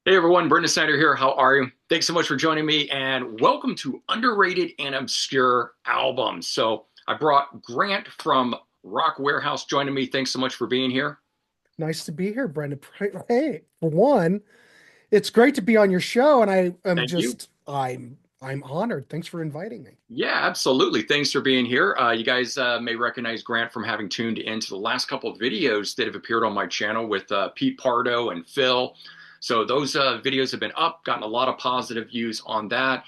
Hey everyone, Brendan Snyder here. How are you? Thanks so much for joining me and welcome to Underrated and Obscure Albums. So I brought Grant from Rock Warehouse joining me. Thanks so much for being here. Nice to be here, Brenda. Hey, for one, it's great to be on your show, and I am Thank you. just I'm honored. Thanks for inviting me. Yeah, absolutely. Thanks for being here. You guys may recognize Grant from having tuned into the last couple of videos that have appeared on my channel with Pete Pardo and Phil. So those videos have been up, gotten a lot of positive views on that.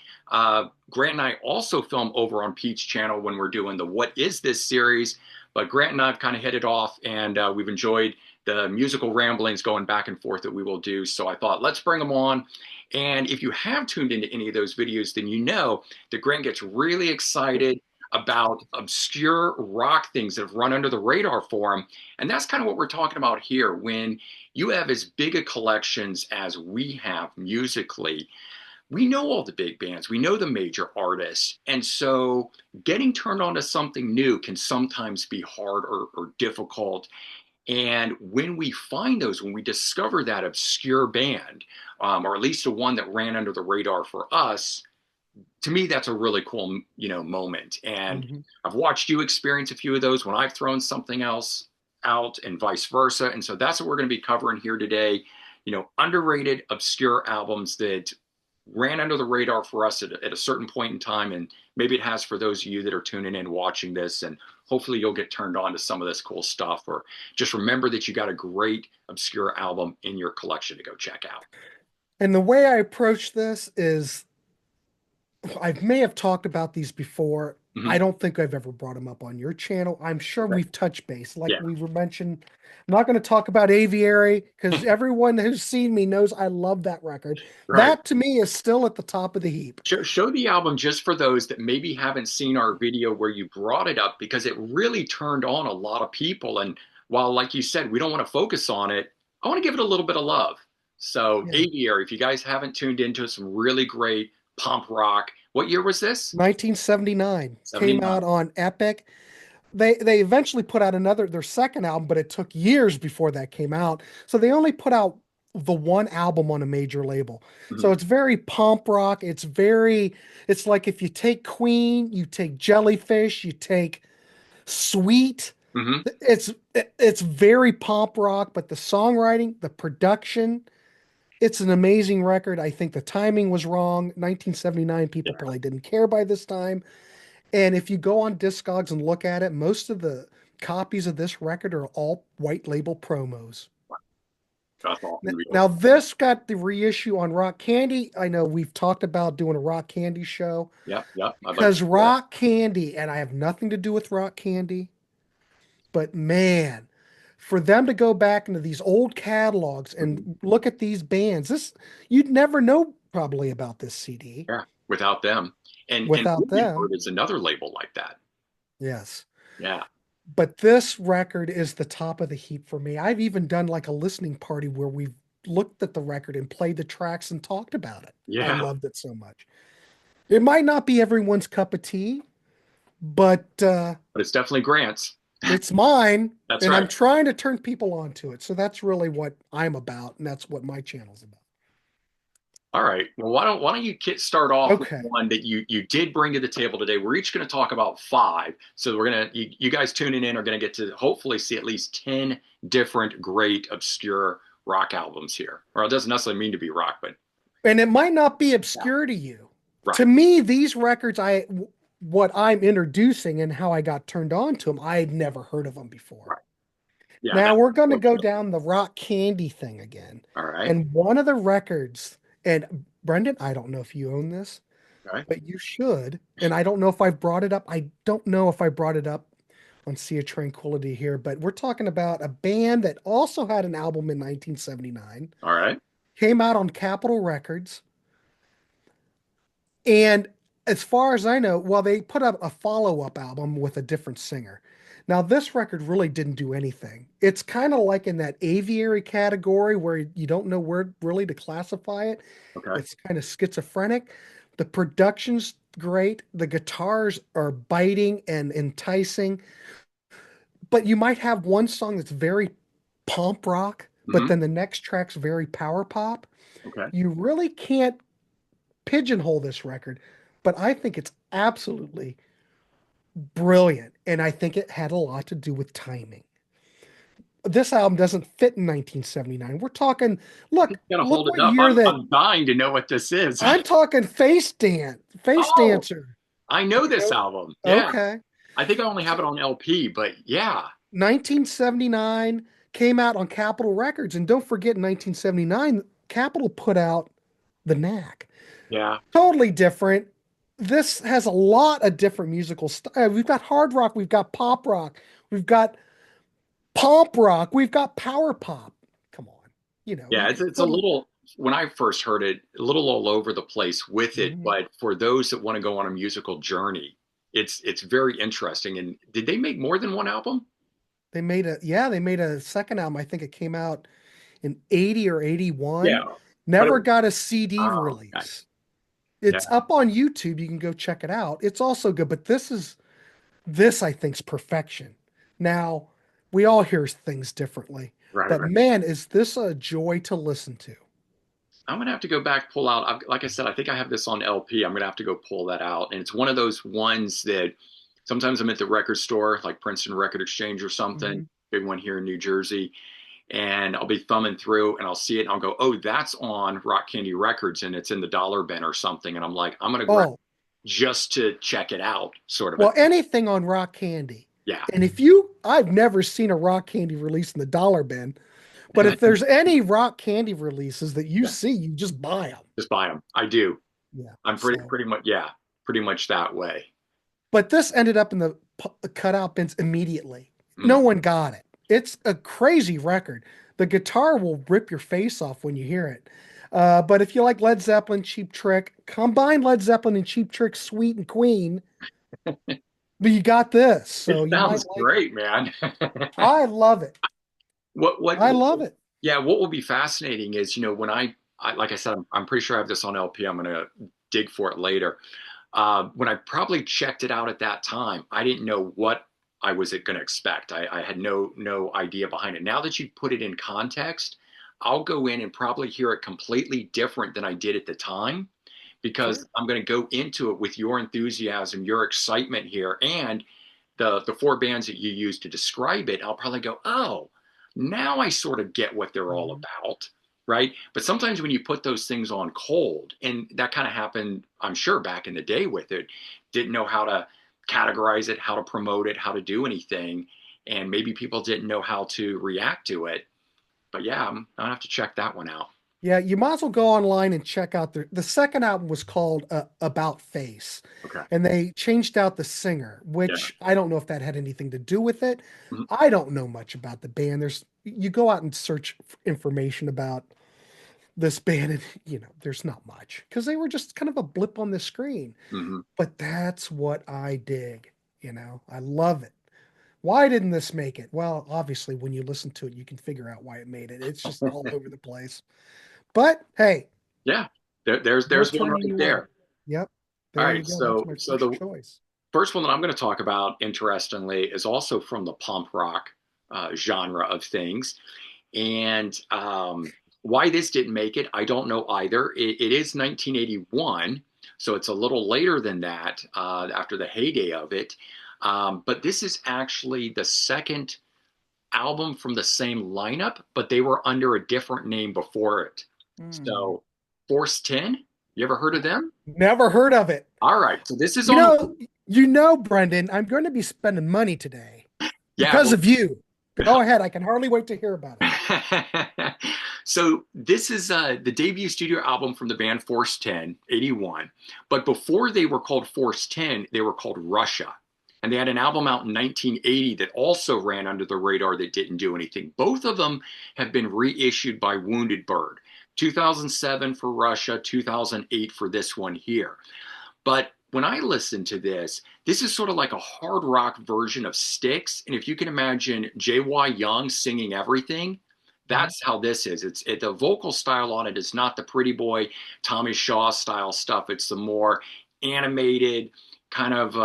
Grant and I also film over on Pete's channel when we're doing the What Is This series. But Grant and I have kind of hit it off, and we've enjoyed the musical ramblings going back and forth that we will do. So I thought, let's bring them on. And if you have tuned into any of those videos, then you know that Grant gets really excited about obscure rock things that have run under the radar for him. And that's kind of what we're talking about here. When you have as big a collections as we have musically, we know all the big bands, we know the major artists. And so getting turned on to something new can sometimes be hard or difficult. And when we find those, when we discover that obscure band, or at least the one that ran under the radar for us, to me, that's a really cool, moment. And Hmm. I've watched you experience a few of those when I've thrown something else out and vice versa. And so that's what we're going to be covering here today. Underrated, obscure albums that ran under the radar for us at a certain point in time. And maybe it has for those of you that are tuning in watching this. And hopefully you'll get turned on to some of this cool stuff. Or just remember that you got a great obscure album in your collection to go check out. And the way I approach this is I may have talked about these before. I Mhm. don't think I've ever brought them up on your channel. I'm sure Okay. we've touched base, like Yeah. we were mentioned. I'm not going to talk about Aviary because everyone who's seen me knows I love that record. Right. That to me is still at the top of the heap. Show the album just for those that maybe haven't seen our video where you brought it up because it really turned on a lot of people. And while, like you said, we don't want to focus on it, I want to give it a little bit of love. So, Yeah. Aviary, if you guys haven't tuned into some really great punk rock, what year was this? 1979 came 79. out on Epic. They eventually put out their second album, but it took years before that came out. So they only put out the one album on a major label. So Mhm. it's very punk rock. It's like if you take Queen, you take Jellyfish, you take Sweet. Mhm. It's very pop rock, but the songwriting, the production, it's an amazing record. I think the timing was wrong. 1979, Yeah. people probably didn't care by this time. And if you go on Discogs and look at it, most of the copies of this record are all white label promos. That's awesome. Now, this got the reissue on Rock Candy. I know we've talked about doing a Rock Candy show Yep. Yep. I'd like to because do that. Rock Candy, and I have nothing to do with Rock Candy, but man, for them to go back into these old catalogs Mhm. and look at these bands, you'd never know probably about this CD Yeah. Without them. And without Ruby them. Bird is another label like that. Yes. Yeah. But this record is the top of the heap for me. I've even done like a listening party where we've looked at the record and played the tracks and talked about it. I Yeah. loved it so much. It might not be everyone's cup of tea, but But it's definitely Grant's. it's mine, That's and I'm right. trying to turn people onto it. So that's really what I'm about, and that's what my channel's about. All right. Well, why don't you start off with Okay. one that you did bring to the table today? We're each going to talk about five. So you guys tuning in are going to get to hopefully see at least 10 different great obscure rock albums here. Or it doesn't necessarily mean to be rock, but And it might not be yeah, obscure to you. To right. me, these records, what I'm introducing and how I got turned on to them, I had never heard of them before. Right. Yeah, Now that's we're going to so go chill. down the rock candy thing again. All right. And one of the records, and Brendan, I don't know if you own this, All right. but you should. And I don't know if I've brought it up. I don't know if I brought it up on Sea of Tranquility here, but we're talking about a band that also had an album in 1979, All right. came out on Capitol Records. And as far as I know, well, they put up a follow-up album with a different singer. Now, this record really didn't do anything. It's kind of like in that aviary category where you don't know where really to classify it. Okay. It's kind of schizophrenic. The production's great. The guitars are biting and enticing. But you might have one song that's very punk rock, but Hmm. then the next track's very power pop. Okay. You really can't pigeonhole this record, but I think it's absolutely brilliant. And I think it had a lot to do with timing. This album doesn't fit in 1979. We're talking, You look, gotta look hold it what up. year that I'm dying to know what this is. I'm talking Face Oh, Dancer. I know You this know? album. Yeah. Okay. I think I only have it on LP, but yeah. 1979 came out on Capitol Records. And don't forget, in 1979, Capitol put out The Knack. Yeah. Totally different. This has a lot of different musical styles. We've got hard rock, we've got pop rock, we've got pomp rock, we've got power pop. Come on, Yeah, you it's a put them. little when I first heard it, a little all over the place with it, Mhm. but for those that want to go on a musical journey, it's very interesting. And did they make more than one album? They made a second album. I think it came out in 80 or Yeah. 81. But it Never was, got a CD okay. release. Yeah. It's up on YouTube. You can go check it out. It's also good, but this I think's perfection. Now, we all hear things differently, Right, but right. man, is this a joy to listen to. I'm gonna have to go back, pull out. Like I said, I think I have this on LP. I'm gonna have to go pull that out. And it's one of those ones that sometimes I'm at the record store, like Princeton Record Exchange or something, Mhm. big one here in New Jersey, and I'll be thumbing through and I'll see it and I'll go, oh, that's on Rock Candy Records and it's in the dollar bin or something. And I'm like, I'm gonna grab Oh, just to check it out, sort of a well, anything on Rock Candy. yeah. And I've never seen a Rock Candy release in the dollar bin, but if And there's any Rock Candy releases that you yeah, see, you just buy them. just buy them. I do. Yeah. I'm So, pretty much yeah, pretty much that way. but this ended up in the cutout bins immediately. No Mm. one got it. It's a crazy record. The guitar will rip your face off when you hear it. But if you like Led Zeppelin, Cheap Trick, combine Led Zeppelin and Cheap Trick, Sweet and Queen, but you got this, It so you might sounds like it. great, man. I love it. What I love it. yeah, what will be fascinating is, when I like I said, I'm pretty sure I have this on LP. I'm gonna dig for it later. When I probably checked it out at that time, I didn't know what I was going to expect. I had no idea behind it. Now that you put it in context, I'll go in and probably hear it completely different than I did at the time because Sure. I'm going to go into it with your enthusiasm, your excitement here, and the four bands that you use to describe it. I'll probably go, oh, now I sort of get what they're all Mhm. about, right? But sometimes when you put those things on cold, and that kind of happened, I'm sure, back in the day with it, didn't know how to categorize it, how to promote it, how to do anything, and maybe people didn't know how to react to it. But yeah, I'll have to check that one out. Yeah, you might as well go online and check out the second album was called About Face, Okay. and they changed out the singer, Yeah. which I don't know if that had anything to do with it. Mhm. I don't know much about the band. You go out and search information about this band, and there's not much because they were just kind of a blip on the screen. Mhm. But that's what I dig. I love it. Why didn't this make it? Well, obviously, when you listen to it, you can figure out why it made it. It's just all over the place. But hey, Yeah. no There's one turning right you away. there. Yep. All There you right. go. That's So my so first the choice. first one that I'm going to talk about, interestingly, is also from the punk rock genre of things. And why this didn't make it, I don't know either. It is 1981, so it's a little later than that, after the heyday of it. But this is actually the second album from the same lineup, but they were under a different name before it. Hmm. So, Force 10, you ever heard of them? Never heard of it. All right, so this is You on, know, Brendan, I'm going to be spending money today yeah, because well, of you. Go ahead. I can hardly wait to hear about it. so this is the debut studio album from the band Force 10, 81. But before they were called Force 10, they were called Russia. And they had an album out in 1980 that also ran under the radar that didn't do anything. Both of them have been reissued by Wounded Bird. 2007 for Russia, 2008 for this one here. But when I listen to this is sort of like a hard rock version of Styx. And if you can imagine J.Y. Young singing everything, Mhm. that's how this is. The vocal style on it is not the pretty boy Tommy Shaw style stuff. It's the more animated kind of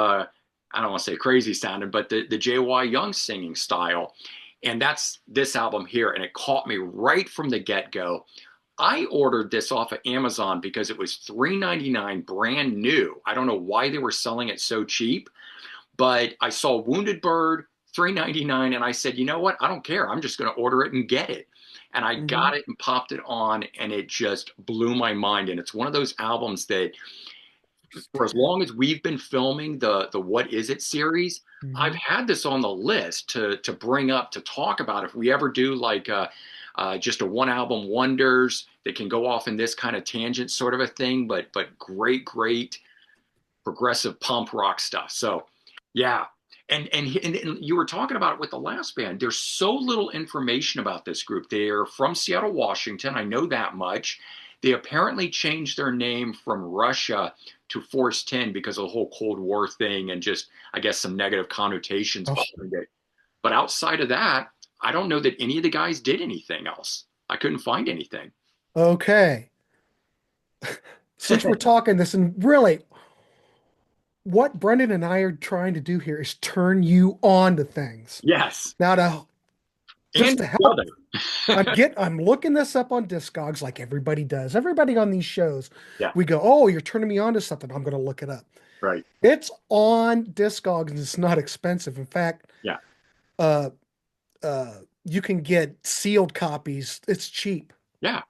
I don't want to say crazy sounding, but the J.Y. Young singing style. And that's this album here. And it caught me right from the get-go. I ordered this off of Amazon because it was $3.99 brand new. I don't know why they were selling it so cheap, but I saw Wounded Bird, $3.99, and I said, you know what? I don't care. I'm just going to order it and get it. And I Hmm. got it and popped it on, and it just blew my mind. And it's one of those albums that, for as long as we've been filming the What Is It series, I've Hmm. had this on the list to bring up to talk about if we ever do like just a one album wonders that can go off in this kind of tangent sort of a thing, but great progressive pump rock stuff. So yeah. And you were talking about it with the last band. There's so little information about this group. They're from Seattle, Washington. I know that much. They apparently changed their name from Russia to Force 10 because of the whole Cold War thing and just, I guess, some negative connotations Oh, behind it. But outside of that, I don't know that any of the guys did anything else. I couldn't find anything. okay. Since we're talking this, and really, what Brendan and I are trying to do here is turn you on to things. Yes. Now, to just And to each help, other. I'm looking this up on Discogs like everybody does. Everybody on these shows, Yeah. we go, oh, you're turning me on to something. I'm going to look it up. Right. It's on Discogs and it's not expensive. In fact, Yeah. uh, you can get sealed copies. It's cheap. Yeah.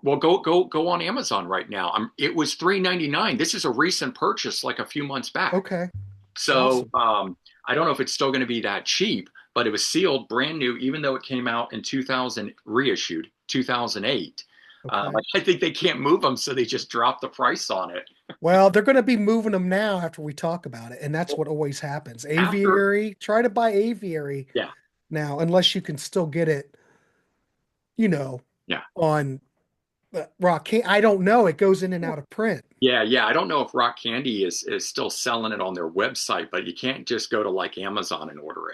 Well, go on Amazon right now. It was $3.99. This is a recent purchase, like a few months back. Okay, So awesome. I don't know if it's still going to be that cheap, but it was sealed, brand new, even though it came out in 2000, reissued 2008. Okay. I think they can't move them, so they just dropped the price on it. Well, they're going to be moving them now after we talk about it, and that's Well, what always happens. after, Aviary, try to buy Aviary yeah, now, unless you can still get it, you know, yeah. on Rock. I don't know. It goes in and out of print. Yeah. I don't know if Rock Candy is still selling it on their website, but you can't just go to like Amazon and order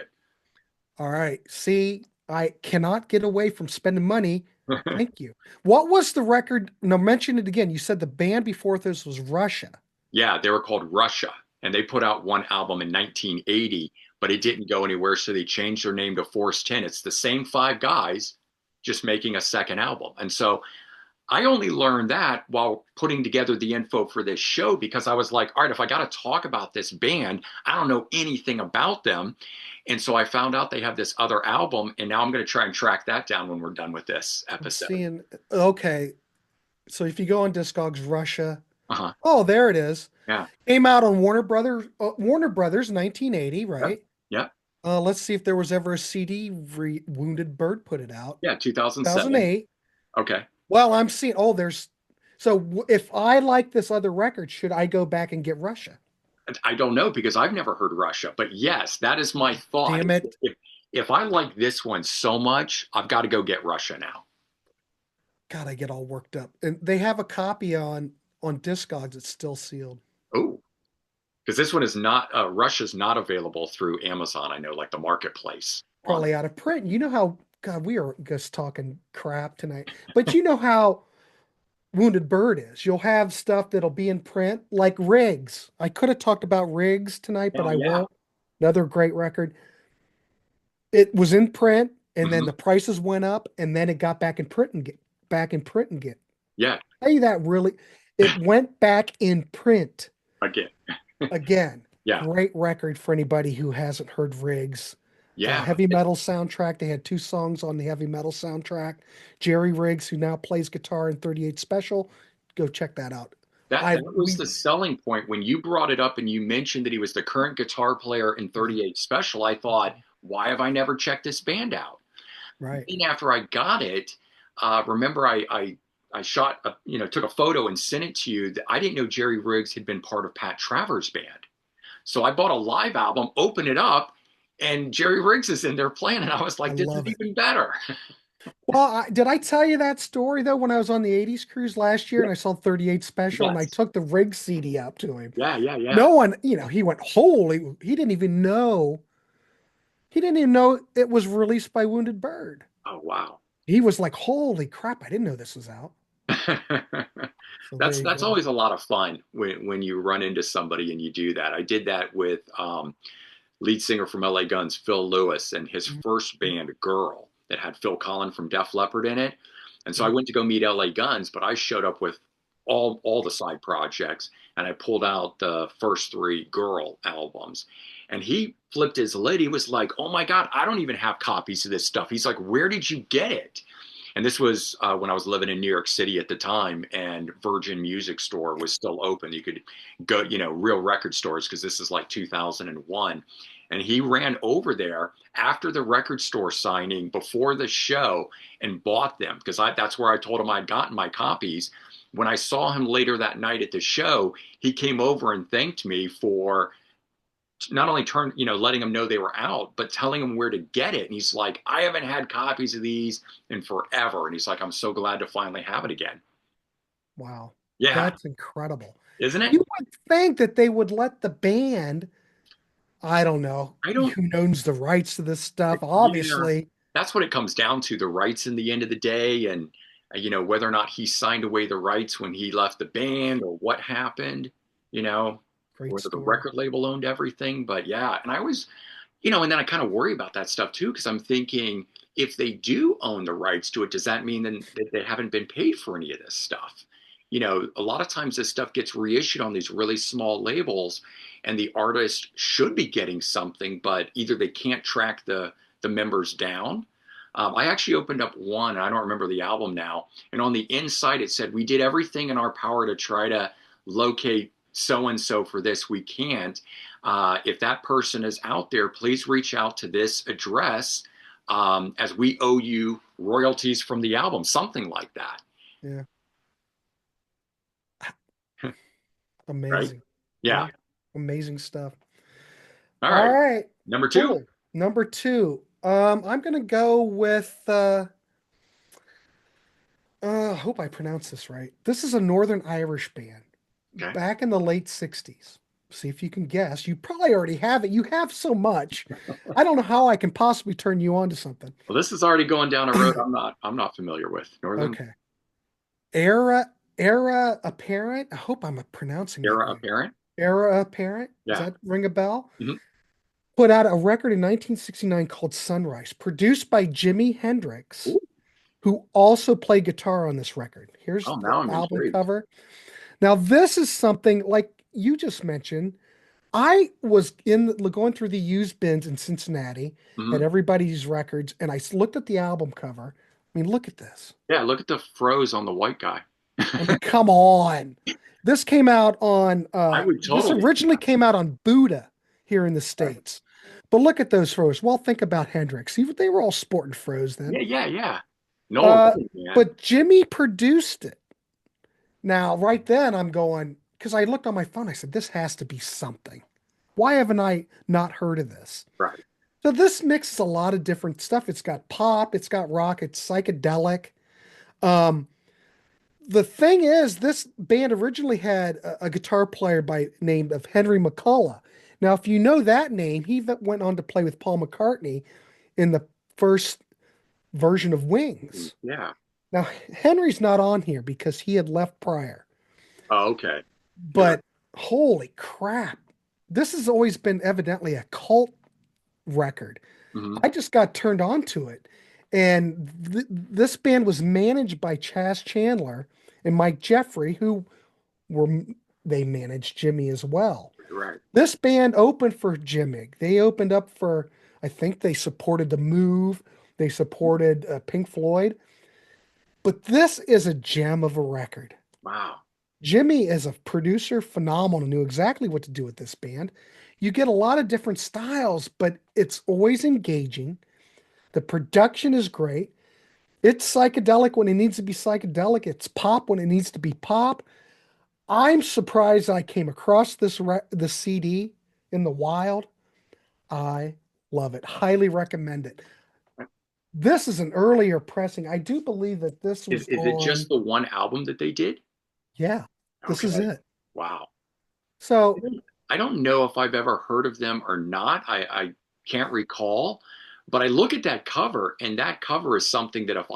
All right. See, I cannot get away from spending money. it. Thank you. What was the record? Now, mention it again. You said the band before this was Russia. Yeah, they were called Russia, and they put out one album in 1980, but it didn't go anywhere, so they changed their name to Force 10. It's the same five guys, just making a second album. And so I only learned that while putting together the info for this show because I was like, all right, if I got to talk about this band, I don't know anything about them. And so I found out they have this other album, and now I'm going to try and track that down when we're done with this I'm episode. seeing. Okay. So if you go on Discogs Russia, Uh-huh. oh, there it is. Yeah. Came out on Warner Brothers, 1980, Yep. right? Yep. Let's see if there was ever a CD. Wounded Bird put it out, Yeah. 2007. 2008. Okay. Well, I'm seeing. Oh, there's. So if I like this other record, should I go back and get Russia? I don't know because I've never heard Russia, but yes, that is my thought. Damn it! If I like this one so much, I've got to go get Russia now. God, I get all worked up. And they have a copy on Discogs. It's still sealed. Oh, because this one is not Russia's not available through Amazon. I know, like the marketplace on it. Probably out of print. You know how God, we are just talking crap tonight. But you know how Wounded Bird is. You'll have stuff that'll be in print, like Rigs. I could have talked about Rigs tonight, but Oh I yeah. won't. Another great record. It was in print, and then Hmm. the prices went up, and then it got back in print and get back in print and get. Yeah. Hey, that really, it went back in print Again. again. Yeah. Great record for anybody who hasn't heard Rigs. Yeah. Heavy metal soundtrack. They had two songs on the heavy metal soundtrack. Jerry Riggs, who now plays guitar in 38 Special, go check that out. That was We the selling point when you brought it up and you mentioned that he was the current guitar player in 38 Special. I thought, why have I never checked this band out? right. Then after I got it, remember I shot took a photo and sent it to you. That I didn't know Jerry Riggs had been part of Pat Travers' band. So I bought a live album, opened it up, and Jerry Riggs is in there playing, and I was I like, this is love it. even better. Well, did I tell you that story though when I was on the 80s cruise last year Yeah. and I saw 38 Special and I Yes. took the Riggs CD up to him? Yeah. No one, he went, holy, he didn't even know it was released by Wounded Bird. Oh wow. He was like, holy crap, I didn't know this was out. So there you That's go. always a lot of fun when you run into somebody and you do that. I did that with lead singer from LA Guns, Phil Lewis, and his first Mhm. band, Girl, that had Phil Collin from Def Leppard in it. And so I Yeah. went to go meet LA Guns, but I showed up with all the side projects, and I pulled out the first three Girl albums. And he flipped his lid. He was like, "Oh my God, I don't even have copies of this stuff." He's like, "Where did you get it?" And this was when I was living in New York City at the time, and Virgin Music Store was still open. You could go, real record stores, because this is like 2001. And he ran over there after the record store signing before the show and bought them, because that's where I told him I'd gotten my copies. When I saw him later that night at the show, he came over and thanked me for not only letting them know they were out, but telling them where to get it. And he's like, "I haven't had copies of these in forever." And he's like, "I'm so glad to finally have it again." Wow. Yeah. That's incredible. Isn't it? You would think that they would let the band, I don't know I don't, who owns the rights to this stuff, yeah, obviously. that's what it comes down to, the rights in the end of the day. And, whether or not he signed away the rights when he left the band or what happened, you know, Great whether the story. record label owned everything. But yeah, and I was, and then I kind of worry about that stuff too, because I'm thinking, if they do own the rights to it, does that mean then that they haven't been paid for any of this stuff? A lot of times this stuff gets reissued on these really small labels, and the artist should be getting something, but either they can't track the members down. I actually opened up one, I don't remember the album now, and on the inside it said, "We did everything in our power to try to locate so and so for this. We can't. If that person is out there, please reach out to this address, as we owe you royalties from the album," something like that. Yeah. Right? Amazing. Yeah. Yeah. Amazing stuff. All All right. right. Number two. Cool. Number two. I'm gonna go with I hope I pronounce this right. This is a Northern Irish band Okay. back in the late 60s. See if you can guess. You probably already have it. You have so much. I don't know how I can possibly turn you on to something. Well, this is already going down a road I'm not familiar with. Northern Okay. Era Apparent. I hope I'm pronouncing that Era right. Apparent. Era Apparent. Does Yeah. that ring a bell? Hmm. Put out a record in 1969 called Sunrise, produced by Jimi Hendrix, who also played guitar on this record. Here's Oh, the now I'm album intrigued. cover. Now, this is something like you just mentioned. I was going through the used bins in Cincinnati at Hmm. everybody's records, and I looked at the album cover. I mean, look at this. Yeah, look at the froze on the white guy. I mean, come on. This came out on I would this totally. originally came out on Buddha here in the States. But look at those froze. Well, think about Hendrix. They were all sporting froze then. Yeah, yeah, yeah. Noel Uh, Redding, man. but Jimmy produced it. Now, right then, I'm going, because I looked on my phone, I said, this has to be something. Why haven't I not heard of this? Right. So this mixes a lot of different stuff. It's got pop, it's got rock, it's psychedelic. Um, the thing is, this band originally had a guitar player by name of Henry McCullough. Now, if you know that name, he went on to play with Paul McCartney in the first version of Wings. Yeah. Now, Henry's not on here because he had left prior. Oh, okay. Yeah. But holy crap, this has always been evidently a cult record. Hmm. I just got turned on to it. And this band was managed by Chas Chandler and Mike Jeffrey, who were they managed Jimmy as well. Right. This band opened for Jimmy. They opened up for, I think they supported The Move. They supported Pink Floyd. But this is a gem of a record. Wow. Jimmy, as a producer, phenomenal, knew exactly what to do with this band. You get a lot of different styles, but it's always engaging. The production is great. It's psychedelic when it needs to be psychedelic. It's pop when it needs to be pop. I'm surprised I came across this CD in the wild. I love it. Highly recommend it. This is an earlier pressing. I do believe that this Is was is it just on. the one album that they did? Yeah, this is Okay. it. Wow. I So, don't I don't know if I've ever heard of them or not. I can't recall. But I look at that cover, and that cover is something that if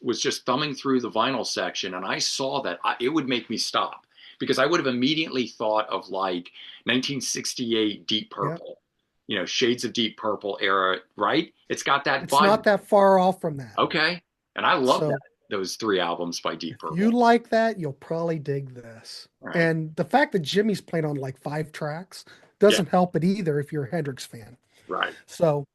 was just thumbing through the vinyl section and I saw that, it would make me stop, because I would have immediately thought of like 1968 Deep yeah, Purple. Shades of Deep Purple era, right? It's got that It's vibe. not that far off from that. Okay. And I love that, So those three albums by Deep if you Purple. like that, you'll probably dig this. All right. And the fact that Jimmy's playing on like 5 tracks Yeah, doesn't help it either if you're a Hendrix fan. right. So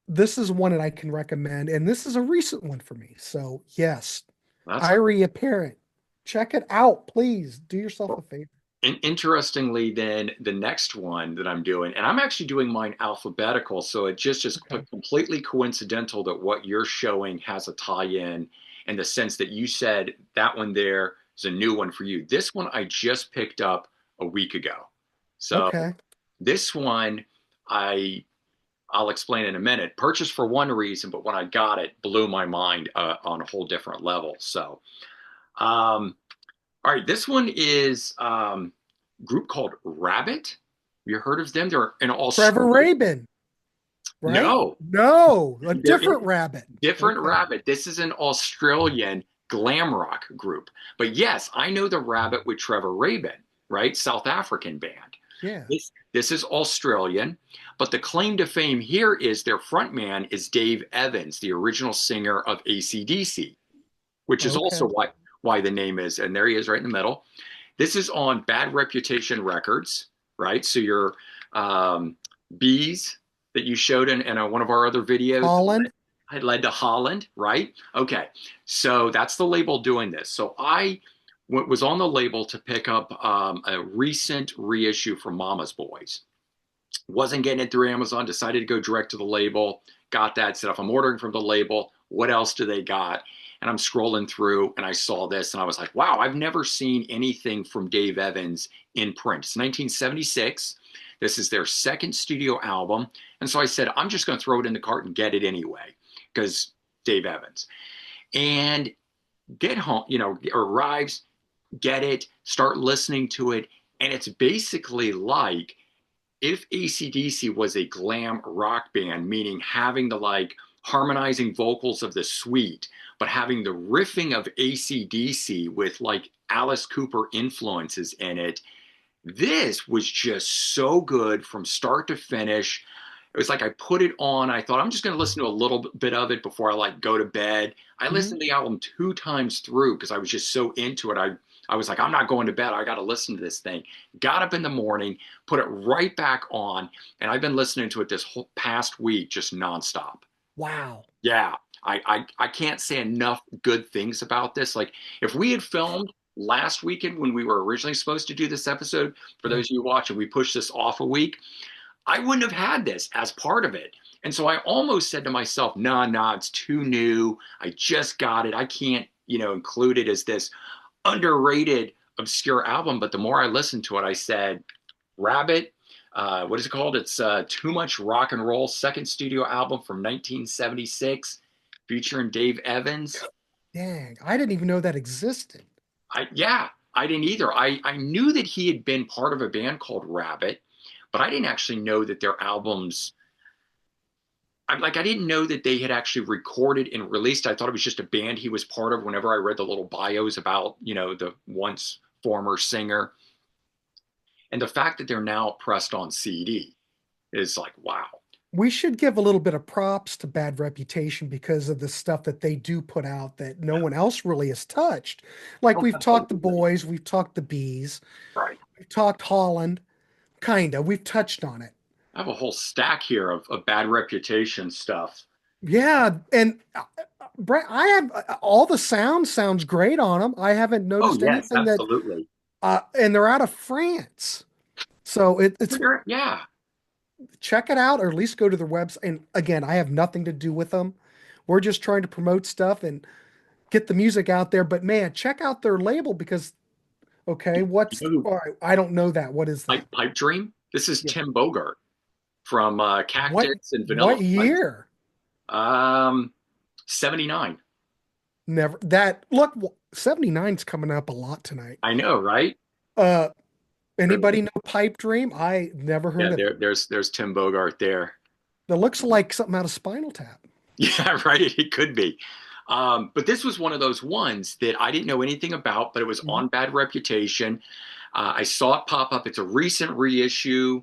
this is one that I can recommend, and this is a recent one for me. So yes, That's Irie Apparent. Check it out, please. Do yourself a cool. favor. Interestingly, then the next one that I'm doing, and I'm actually doing mine alphabetical, so it just is Okay. completely coincidental that what you're showing has a tie-in in the sense that you said that one there is a new one for you. This one I just picked up a week ago. So Okay. this one I'll explain in a minute. Purchased for one reason, but when I got it, blew my mind on a whole different level. So, um, all right, this one is a group called Rabbit. Have you heard of them? They're an Trevor Australian. Rabin, right? No, No, a they're different rabbit. different Okay. Rabbit. This is an Australian glam rock group. But yes, I know the Rabbit with Trevor Rabin, right? South African band. Yeah. This is Australian, but the claim to fame here is their frontman is Dave Evans, the original singer of AC/DC, which is Okay. also why the name is, and there he is right in the middle. This is on Bad Reputation Records, right? So your bees that you showed in one of our other videos Holland. had led to Holland, right? Okay, so that's the label doing this. So I was on the label to pick up a recent reissue from Mama's Boys. Wasn't getting it through Amazon, decided to go direct to the label, got that, said if I'm ordering from the label, what else do they got? And I'm scrolling through and I saw this and I was like, wow, I've never seen anything from Dave Evans in print. It's 1976. This is their second studio album. And so I said, I'm just going to throw it in the cart and get it anyway because Dave Evans. And get home, arrives, get it, start listening to it. And it's basically like if AC/DC was a glam rock band, meaning having the like harmonizing vocals of the Sweet, but having the riffing of AC/DC with like Alice Cooper influences in it, this was just so good from start to finish. It was like I put it on. I thought I'm just going to listen to a little bit of it before I like go to bed. I Mhm. listened to the album 2 times through because I was just so into it. I was like, I'm not going to bed. I got to listen to this thing. Got up in the morning, put it right back on, and I've been listening to it this whole past week just nonstop. Wow. Yeah, I can't say enough good things about this. Like if we had filmed last weekend when we were originally supposed to do this episode, for Yeah. those of you watching, we pushed this off a week. I wouldn't have had this as part of it. And so I almost said to myself, nah, it's too new. I just got it. I can't, include it as this underrated, obscure album. But the more I listened to it, I said, Rabbit, what is it called? It's Too Much Rock and Roll, second studio album from 1976, featuring Dave Evans. Dang. I didn't even know that existed. Yeah, I didn't either. I knew that he had been part of a band called Rabbit, but I didn't actually know that their albums. I didn't know that they had actually recorded and released. I thought it was just a band he was part of. Whenever I read the little bios about the once former singer, and the fact that they're now pressed on CD is like wow. We should give a little bit of props to Bad Reputation because of the stuff that they do put out that no one else really has touched. Like Oh, we've talked the absolutely. boys, we've talked the bees, Right. we've talked Holland, kinda. We've touched on it. I have a whole stack here of bad reputation stuff. Yeah, and Brett, I have all the sounds great on them. I haven't Oh noticed yes, anything that, absolutely. and they're out of France, so it's Yeah. check it out or at least go to their website. And again, I have nothing to do with them. We're just trying to promote stuff and get the music out there. But man, check out their label because okay, You what's know who all right? I don't know that. What is that? Pipe Dream? This is Yeah. Tim Bogart from What Cactus and Vanilla what Fudge. year? Um, 79. Never that look 79's coming up a lot tonight. I know, right? Uh Or- Anybody know Pipe Dream? I never Yeah, heard of it. there's Tim Bogart there. That looks like something out of Spinal Tap. Yeah, right. It could be. But this was one of those ones that I didn't know anything about, but it was Mhm. on Bad Reputation. I saw it pop up. It's a recent reissue.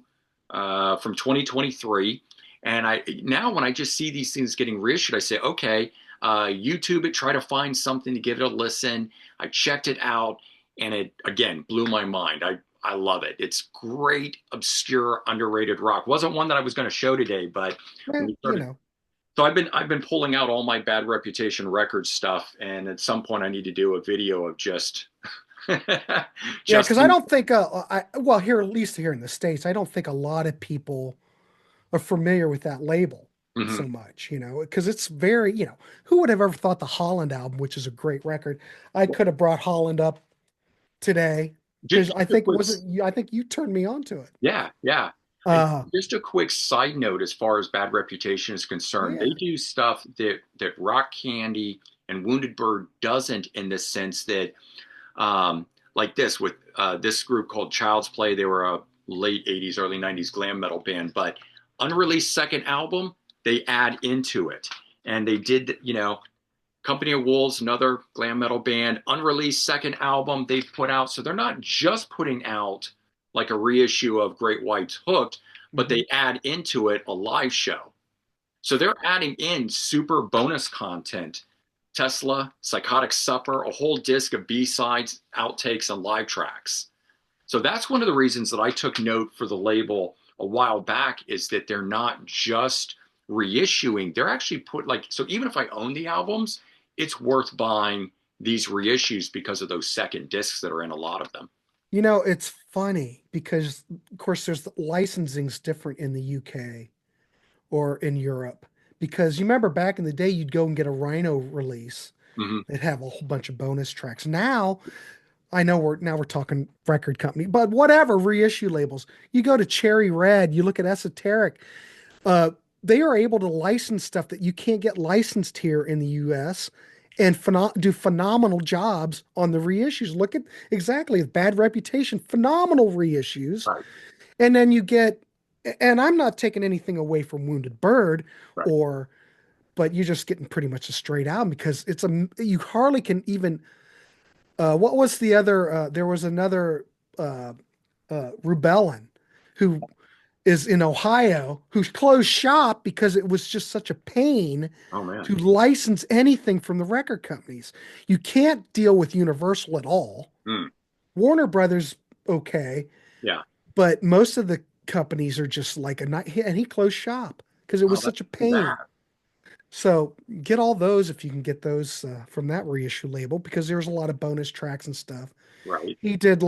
from 2023. And I now when I just see these things getting reissued, I say, okay, YouTube it, try to find something to give it a listen. I checked it out, and it again blew my mind. I love it. It's great, obscure, underrated rock. Wasn't one that I was going to show today, but when we You started, know. so I've been pulling out all my Bad Reputation record stuff, and at some point I need to do a video of just Yeah, just because I don't think, well, here, at least here in the States, I don't think a lot of people are familiar with that label Mhm. so much, because it's very, who would have ever thought the Holland album, which is a great record, I could have brought Holland up today because Just a quick I think you turned me on to it. Yeah, yeah. And Uh, just a quick side note as far as Bad Reputation is concerned, yeah. they do stuff that Rock Candy and Wounded Bird doesn't in the sense that like this with this group called Child's Play, they were a late 80s, early 90s glam metal band, but unreleased second album, they add into it. And they did, Company of Wolves, another glam metal band, unreleased second album they've put out. So they're not just putting out like a reissue of Great White's Hooked, but Hmm. they add into it a live show. So they're adding in super bonus content. Tesla, Psychotic Supper, a whole disc of B-sides, outtakes, and live tracks. So that's one of the reasons that I took note for the label a while back is that they're not just reissuing, they're actually put like, so even if I own the albums, it's worth buying these reissues because of those second discs that are in a lot of them. It's funny because, of course, there's licensing's different in the UK or in Europe because you remember back in the day, you'd go and get a Rhino release. Hmm. They'd have a whole bunch of bonus tracks. Now, I know we're talking record company, but whatever reissue labels. You go to Cherry Red, you look at Esoteric. Uh, they are able to license stuff that you can't get licensed here in the U.S. and do phenomenal jobs on the reissues. Look at exactly Bad Reputation, phenomenal reissues, Right, and then you get. And I'm not taking anything away from Wounded Bird, right. or but you're just getting pretty much a straight album because you hardly can even what was the other? There was another uh, Rebellin who is in Ohio who closed shop because it was just such a pain Oh man. to license anything from the record companies. You can't deal with Universal at all. Mm, Warner Brothers, okay, yeah. but most of the companies are just like a night, and he closed shop because it Oh, was that's such a too pain. bad. So get all those if you can get those from that reissue label because there's a lot of bonus tracks and stuff. Right. He did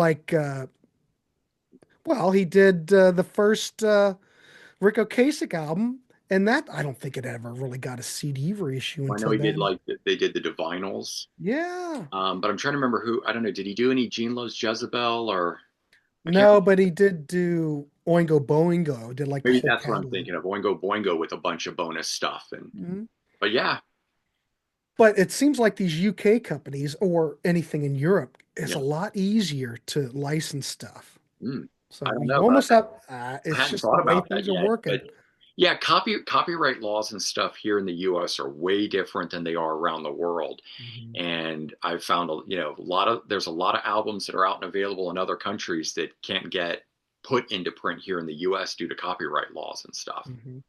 he did the first Rick Ocasek album, and that I don't think it ever really got a CD reissue Well, I know until he did then. like they did the Divinals, Yeah. but I'm trying to remember who. I don't know. Did he do any Gene Lowe's Jezebel or I can't. No, but he did do Oingo Boingo, did like the Maybe whole that's what I'm catalog. thinking of. Oingo Boingo with a bunch of bonus stuff. And Mhm. but yeah, But it seems like these UK companies or anything in Europe is a yeah. lot easier to license stuff. I So don't you know, but almost have, I it's hadn't just the thought way about that things are yet. working. But yeah, copyright laws and stuff here in the U.S. are way different than they are around the world. Mhm. And I've found there's a lot of albums that are out and available in other countries that can't get put into print here in the U.S. due to copyright laws and stuff. Mhm.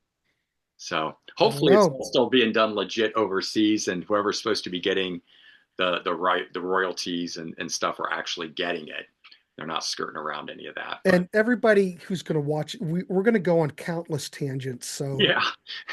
So I don't hopefully it's know. all still being done legit overseas, and whoever's supposed to be getting the royalties and stuff are actually getting it. They're not skirting around any of that. But And everybody who's going to watch, we're going to go on countless tangents. So yeah.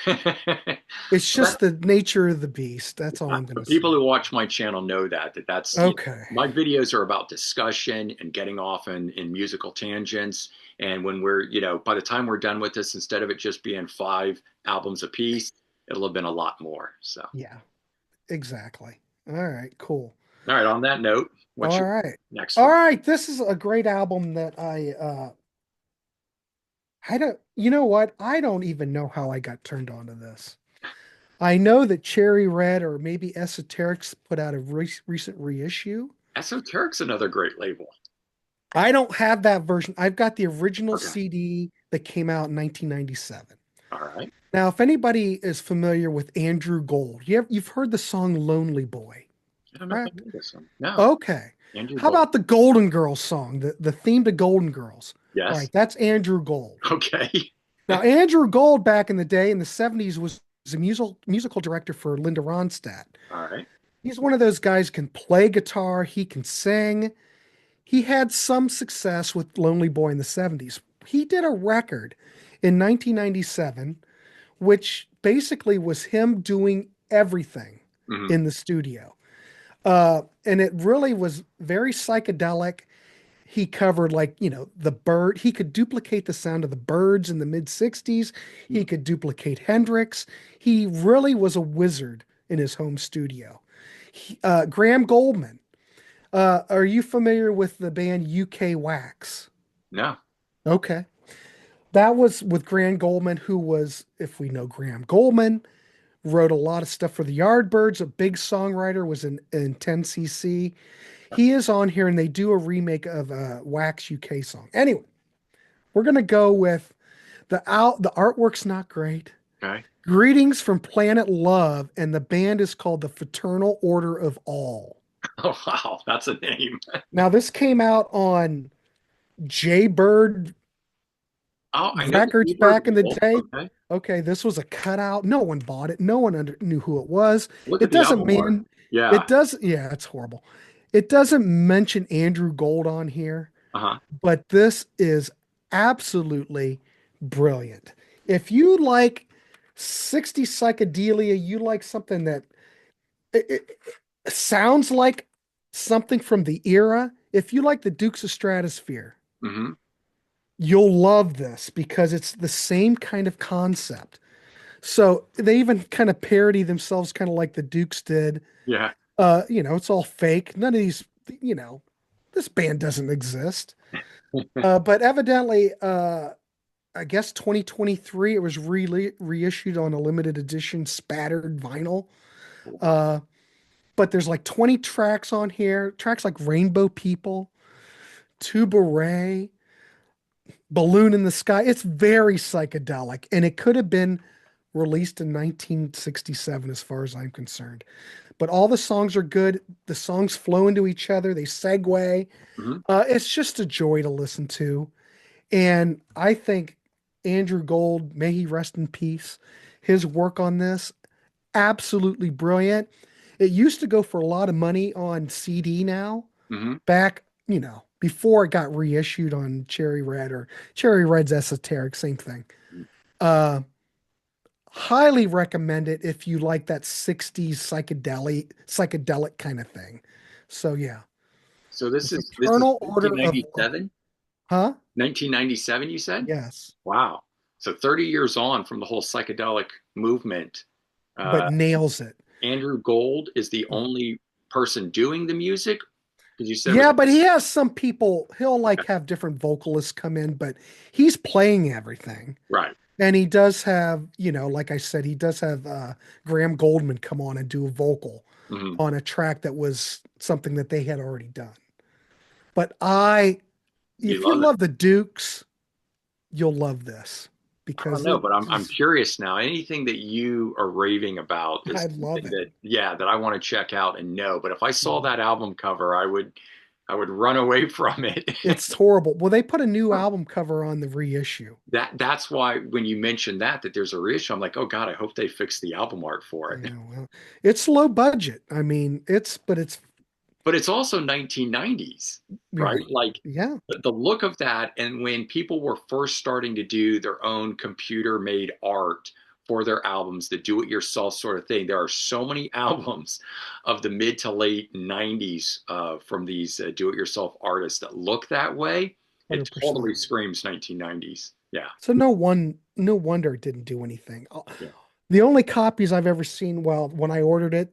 it's But just the nature of the beast. That's all yeah, I'm going to but people say. who watch my channel know that's Okay. my videos are about discussion and getting off in musical tangents. And when we're, by the time we're done with this, instead of it just being 5 albums a piece, it'll have been a lot more. So, Yeah, exactly. All right, cool. all right. On that note, what's All your right. next All one? right. This is a great album that I don't, you know what? I don't even know how I got turned on to this. I know that Cherry Red or maybe Esoterics put out a recent reissue. Esoteric's another great label. I don't have that version. I've got the original Okay. CD that came out in 1997. All right. Now, if anybody is familiar with Andrew Gold, you've heard the song Lonely Boy, I don't know if I correct? know this one. No. Okay. Andrew How Gold. about the Golden Girls song, the theme to Golden Girls? All Yes. right, that's Andrew Gold. Okay. Now, Andrew Gold back in the day in the 70s was a musical director for Linda Ronstadt. All right. He's one of those guys who can play guitar, he can sing. He had some success with Lonely Boy in the 70s. He did a record in 1997, which basically was him doing everything Hmm. in the studio. And it really was very psychedelic. He covered like, the bird. He could duplicate the sound of the Birds in the mid 60s. He could duplicate Hendrix. He really was a wizard in his home studio. Graham Goldman. Are you familiar with the band UK Wax? No. Okay. That was with Graham Goldman, who was, if we know Graham Goldman, wrote a lot of stuff for the Yardbirds, a big songwriter, was in 10cc. He is on here and they do a remake of a Wax UK song. Anyway, we're gonna go with the artwork's not great. Okay. Greetings from Planet Love, and the band is called the Fraternal Order of All. Oh, wow. That's a name. Now, this came out on Jaybird Oh, I know the Records Bluebird back in the label. day. Okay. Okay, this was a cutout. No one bought it. No one knew who it was. Look at It the doesn't album art. mean Yeah. it does. Yeah, it's horrible. It doesn't mention Andrew Gold on here, Uh-huh. but this is absolutely brilliant. If you like 60s psychedelia, you like something that sounds like something from the era. If you like the Dukes of Stratosphere, Hmm. you'll love this because it's the same kind of concept. So they even kind of parody themselves, kind of like the Dukes did. Yeah. It's all fake. None of these, you know, this band doesn't exist. But evidently, I guess 2023, it was reissued on a limited edition spattered vinyl. Wow. Uh, but there's like 20 tracks on here, tracks like Rainbow People, Tuba Ray, Balloon in the Sky. It's very psychedelic, and it could have been released in 1967, as far as I'm concerned. But all the songs are good. The songs flow into each other, they segue. Hmm. It's just a joy to listen to. And I think Andrew Gold, may he rest in peace, his work on this, absolutely brilliant. It used to go for a lot of money on CD now, Hmm. back, before it got reissued on Cherry Red or Cherry Red's Esoteric, same thing. Uh, Highly recommend it if you like that 60s psychedelic kind of thing. So yeah, So the this is Fraternal Order of, 1997. huh? 1997, you said? Yes, Wow. So 30 years on from the whole psychedelic movement, but uh, nails it. Andrew Gold is the only person doing the music because you said it was Yeah, but he has some people, he'll like have different vocalists come in, but he's playing everything. right. And he does have, like I said, he does have Graham Goldman come on and do a vocal Hmm. on a track that was something that they had already done. But You if you love it. love the Dukes, you'll love this I don't because know, it but I'm is, curious now. Anything that you are raving about I is love something it. that, yeah, that I want to check out and know. But if I saw that album cover, I would run away from it. It's horrible. Well, they put a new album cover on the reissue. That's why when you mentioned that there's a reissue, I'm like, oh God, I hope they fix the album art for it. Yeah, well, it's low budget. I mean, but it's But it's also 1990s, right? right. Like Yeah, the look of that, and when people were first starting to do their own computer-made art for their albums, the do-it-yourself sort of thing, there are so many albums of the mid to late 90s from these do-it-yourself artists that look that way. It totally 100%. screams 1990s. Yeah, So no wonder it didn't do anything. yeah. The only copies I've ever seen, well, when I ordered it,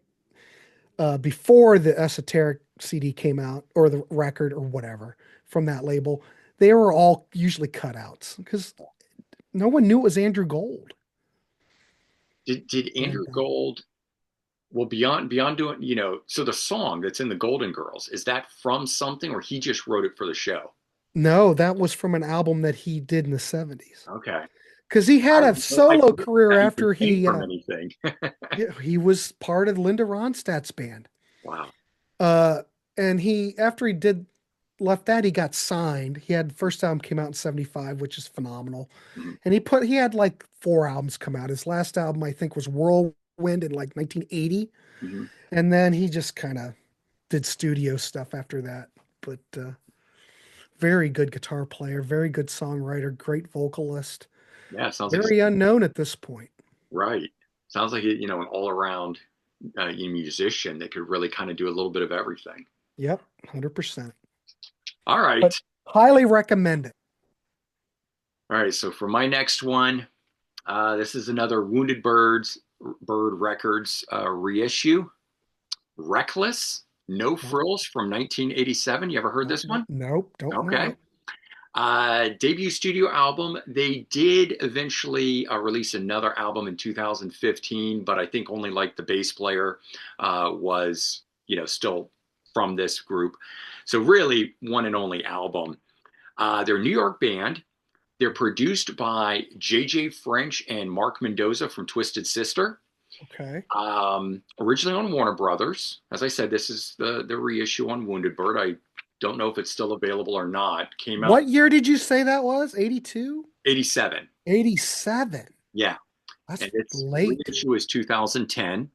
before the Esoteric CD came out or the record or whatever from that label, they were all usually cutouts because no one knew it was Andrew Gold. Did Andrew And Gold, well, beyond doing, so the song that's in the Golden Girls, is that from something or he just wrote it for the show? no, that was from an album that he did in the 70s. Okay. Because he I had a have no solo idea career that even after came from anything. he was part of Linda Ronstadt's band. Wow. Uh, and after he did left that, he got signed. He had first album came out in 75, which is phenomenal. Mhm. And he had like four albums come out. His last album, I think, was Whirlwind in like 1980. Mhm. And then he just kind of did studio stuff after that. But very good guitar player, very good songwriter, great vocalist, Yeah, sounds like very unknown at this point. right. Sounds like an all-around musician that could really kind of do a little bit of everything. Yep, 100%. All right. But highly recommend it. All right. So for my next one, this is another Bird Records reissue. Reckless, No Nope, Frills from 1987. You ever heard nope, this nope, one? nope, don't know Okay. it. Debut studio album. They did eventually release another album in 2015, but I think only like the bass player was, still from this group. So really one and only album. They're a New York band. They're produced by JJ French and Mark Mendoza from Twisted Sister. Okay. Originally on Warner Brothers. As I said, this is the reissue on Wounded Bird. I don't know if it's still available or not. Came out What year did you say that was? 82? 87. 87. Yeah. That's And its late. reissue is 2010.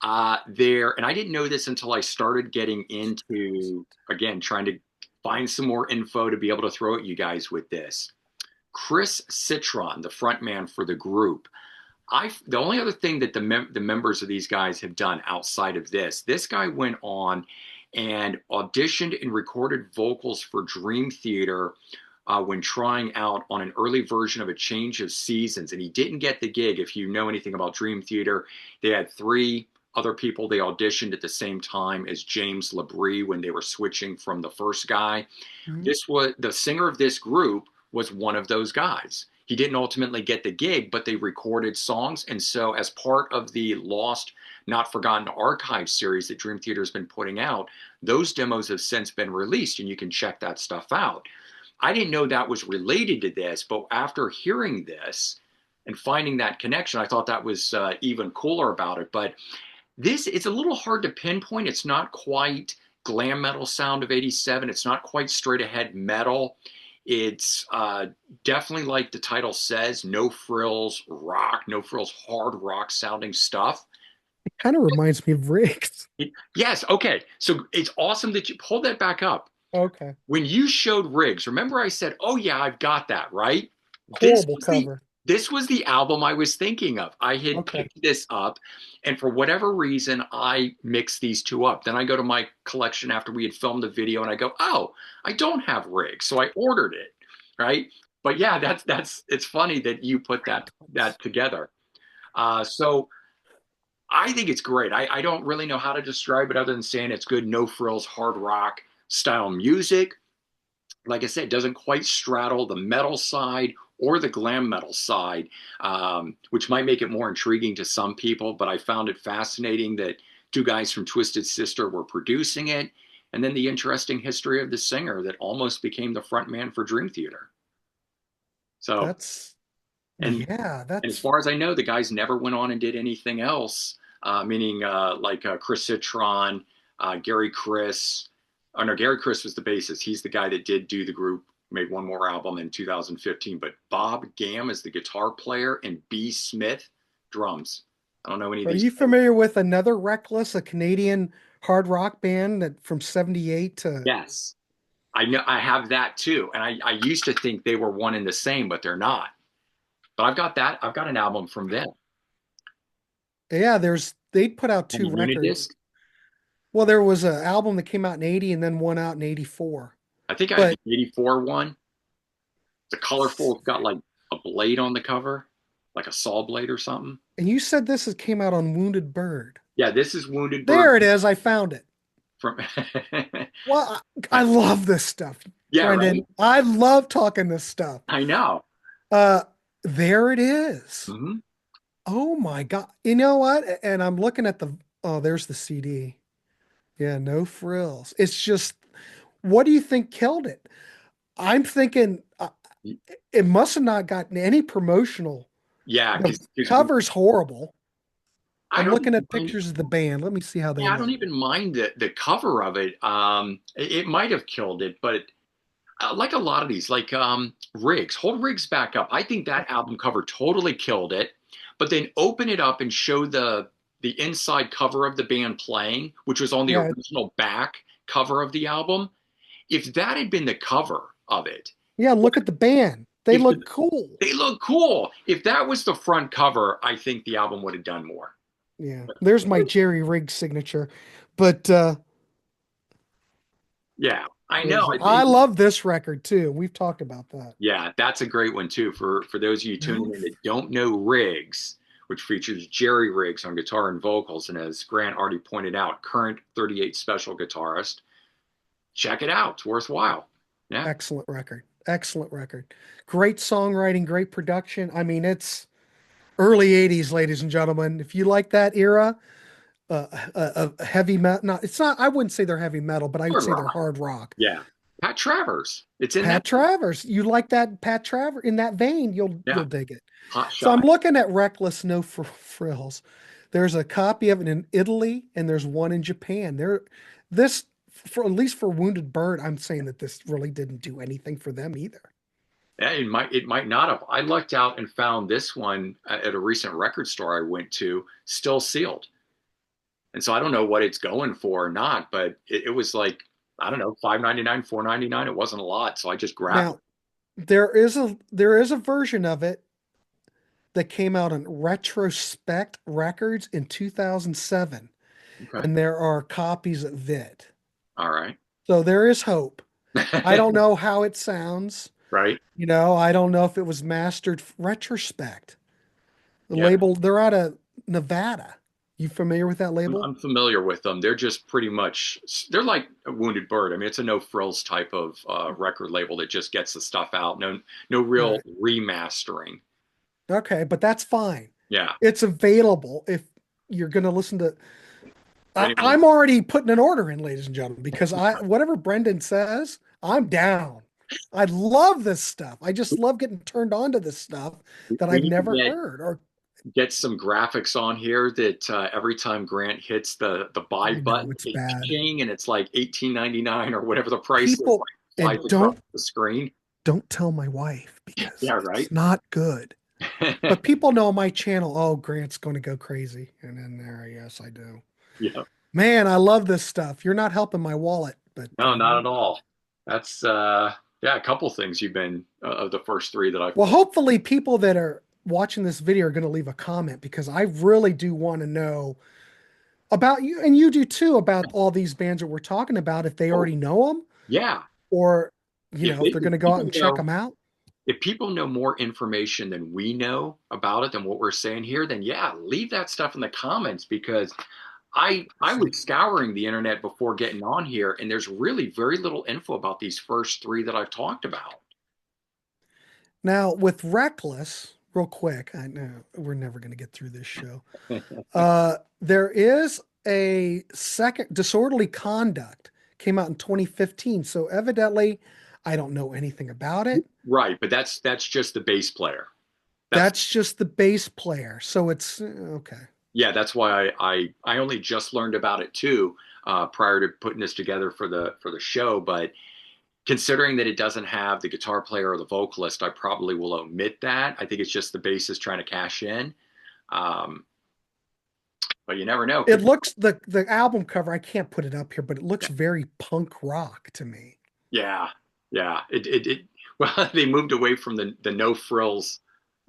And I didn't know this until I started getting into, again, trying to find some more info to be able to throw at you guys with this. Chris Citron, the frontman for the group, the only other thing that the members of these guys have done outside of this guy went on and auditioned and recorded vocals for Dream Theater when trying out on an early version of A Change of Seasons, and he didn't get the gig. If you know anything about Dream Theater, they had three other people they auditioned at the same time as James Labrie when they were switching from the first guy. Mhm. This was the singer of this group was one of those guys. He didn't ultimately get the gig, but they recorded songs. And so, as part of the Lost, Not Forgotten Archive series that Dream Theater has been putting out, those demos have since been released, and you can check that stuff out. I didn't know that was related to this, but after hearing this and finding that connection, I thought that was even cooler about it. But this, it's a little hard to pinpoint. It's not quite glam metal sound of 87. It's not quite straight ahead metal. It's definitely, like the title says, no frills rock, no frills hard rock sounding stuff. Kind of reminds me of Riggs. Yes, okay. So it's awesome that you pulled that back up. Okay. When you showed Riggs, remember I said, "Oh yeah, I've got that," right? This Horrible was the cover. this was the album I was thinking of. I had Okay. picked this up, and for whatever reason, I mixed these two up. Then I go to my collection after we had filmed the video, and I go, "Oh, I don't have Riggs," so I ordered it, right? But yeah, that's it's funny that you put that together. So I think it's great. I don't really know how to describe it other than saying it's good, no frills, hard rock style music. Like I said, it doesn't quite straddle the metal side or the glam metal side, which might make it more intriguing to some people. But I found it fascinating that two guys from Twisted Sister were producing it. And then the interesting history of the singer that almost became the front man for Dream Theater. So, That's and yeah, and as that's far as I know, the guys never went on and did anything else, meaning like Chris Citron, Gary Chris. Oh no, Gary Chris was the bassist. He's the guy that did do the group, made one more album in 2015. But Bob Gam is the guitar player and B. Smith drums. I don't know any of Are these you guys. familiar with another Reckless, a Canadian hard rock band that from 78 to Yes, I know I have that too. And I used to think they were one and the same, but they're not. But I've got that. I've got an album from them yeah, they put out on two the records. Unidisc. Well, there was an album that came out in 80 and then one out in 84. I think I have But the '84 one. The colorful, it's got like a blade on the cover, like a saw blade or something. and you said came out on Wounded Bird. Yeah, this is Wounded Bird There it is. I found it. from. Well, I love this stuff, Yeah, Brendan. right. I love talking this stuff. I know. Uh, there it is. Hmm. Oh my God. You know what? And I'm looking at oh, there's the CD. Yeah, no frills. It's just, what do you think killed it? I'm thinking it must have not gotten any promotional. Yeah, The because cover's horrible. I I'm don't looking even at mind. pictures of the band. Let me see how they Yeah, I don't look. even mind the cover of it. It might have killed it, but like a lot of these, like Riggs, hold Riggs back up. I think that album cover totally killed it. But then open it up and show the inside cover of the band playing, which was on the Yeah, original back cover of the album. If that had been the cover of it, yeah, look at the band. They if look cool. they look cool. If that was the front cover, I think the album would have done more. Yeah, there's my Jerry Riggs signature. But Yeah, I know. I I think love this record too. We've talked about that. yeah, that's a great one too. For those of you tuning No, in that don't know Riggs, which features Jerry Riggs on guitar and vocals, and as Grant already pointed out, current 38 special guitarist. Check it out; it's worthwhile. Yeah, excellent record. Excellent record. Great songwriting, great production. I mean, it's early 80s, ladies and gentlemen. If you like that era, heavy metal, not, it's not, I wouldn't say they're heavy metal, but I would hard say they're rock. hard rock. Yeah, Pat Travers. It's in that. Pat Travers, you like that Pat Travers in that vein, you'll Yeah, dig it. hot So I'm shot. looking at Reckless No Frills. There's a copy of it in Italy and there's one in Japan. This for at least for Wounded Bird, I'm saying that this really didn't do anything for them either. Yeah, it might not have. I lucked out and found this one at a recent record store I went to, still sealed. And so I don't know what it's going for or not, but it was like, I don't know, 5.99, 4.99. It wasn't a lot, so I just grabbed it. Now, there is a version of it that came out on Retrospect Records in 2007, Okay. and there are copies of it. All right. So there is hope. I don't know how it sounds. Right. I don't know if it was mastered retrospect. The Yeah. label, they're out of Nevada. You familiar with that I'm, label? I'm familiar with them. They're just pretty much, they're like a Wounded Bird. I mean, it's a no frills type of record label that just gets the stuff out. No real Right. remastering. Okay, but that's fine. Yeah. It's available if you're going to listen to. If anyone, I'm already putting an order in, ladies and gentlemen, because whatever Brendan says, I'm down. I love this stuff. I just love getting turned on to this stuff that we I've need to never get heard. Or get some graphics on here that every time Grant hits the buy I know button, it's it's bad. ching and it's like 18.99 or whatever the price is, People, like and flies across the screen. don't tell my wife because Yeah, right. it's not good. But people know my channel. Oh, Grant's going to go crazy. And then there, yes, I do. Yeah. Man, I love this stuff. You're not helping my wallet, but No, not at all. That's yeah, a couple things you've been of the first three that I've well, hopefully people that are watching this video are going to leave a comment because I really do want to know about you, and you do too, about all these bands that we're talking about, if they oh already know them yeah. or, if they're going If to go out people and check know them out. if people know more information than we know about it than what we're saying here, then yeah, leave that stuff in the comments because I See. was scouring the internet before getting on here, and there's really very little info about these first three that I've talked about. Now, with Reckless, real quick, I know we're never going to get through this show. There is a second Disorderly Conduct came out in 2015. So evidently, I don't know anything about it. Right, but that's just the bass player. That's That's just the bass player. So it's okay. yeah, that's why I only just learned about it too prior to putting this together for the show. But considering that it doesn't have the guitar player or the vocalist, I probably will omit that. I think it's just the bassist trying to cash in. Um, but you never know. It Could looks the album cover, I can't put it up here, but it looks very punk rock to me. yeah, yeah. It well, they moved away from the no frills,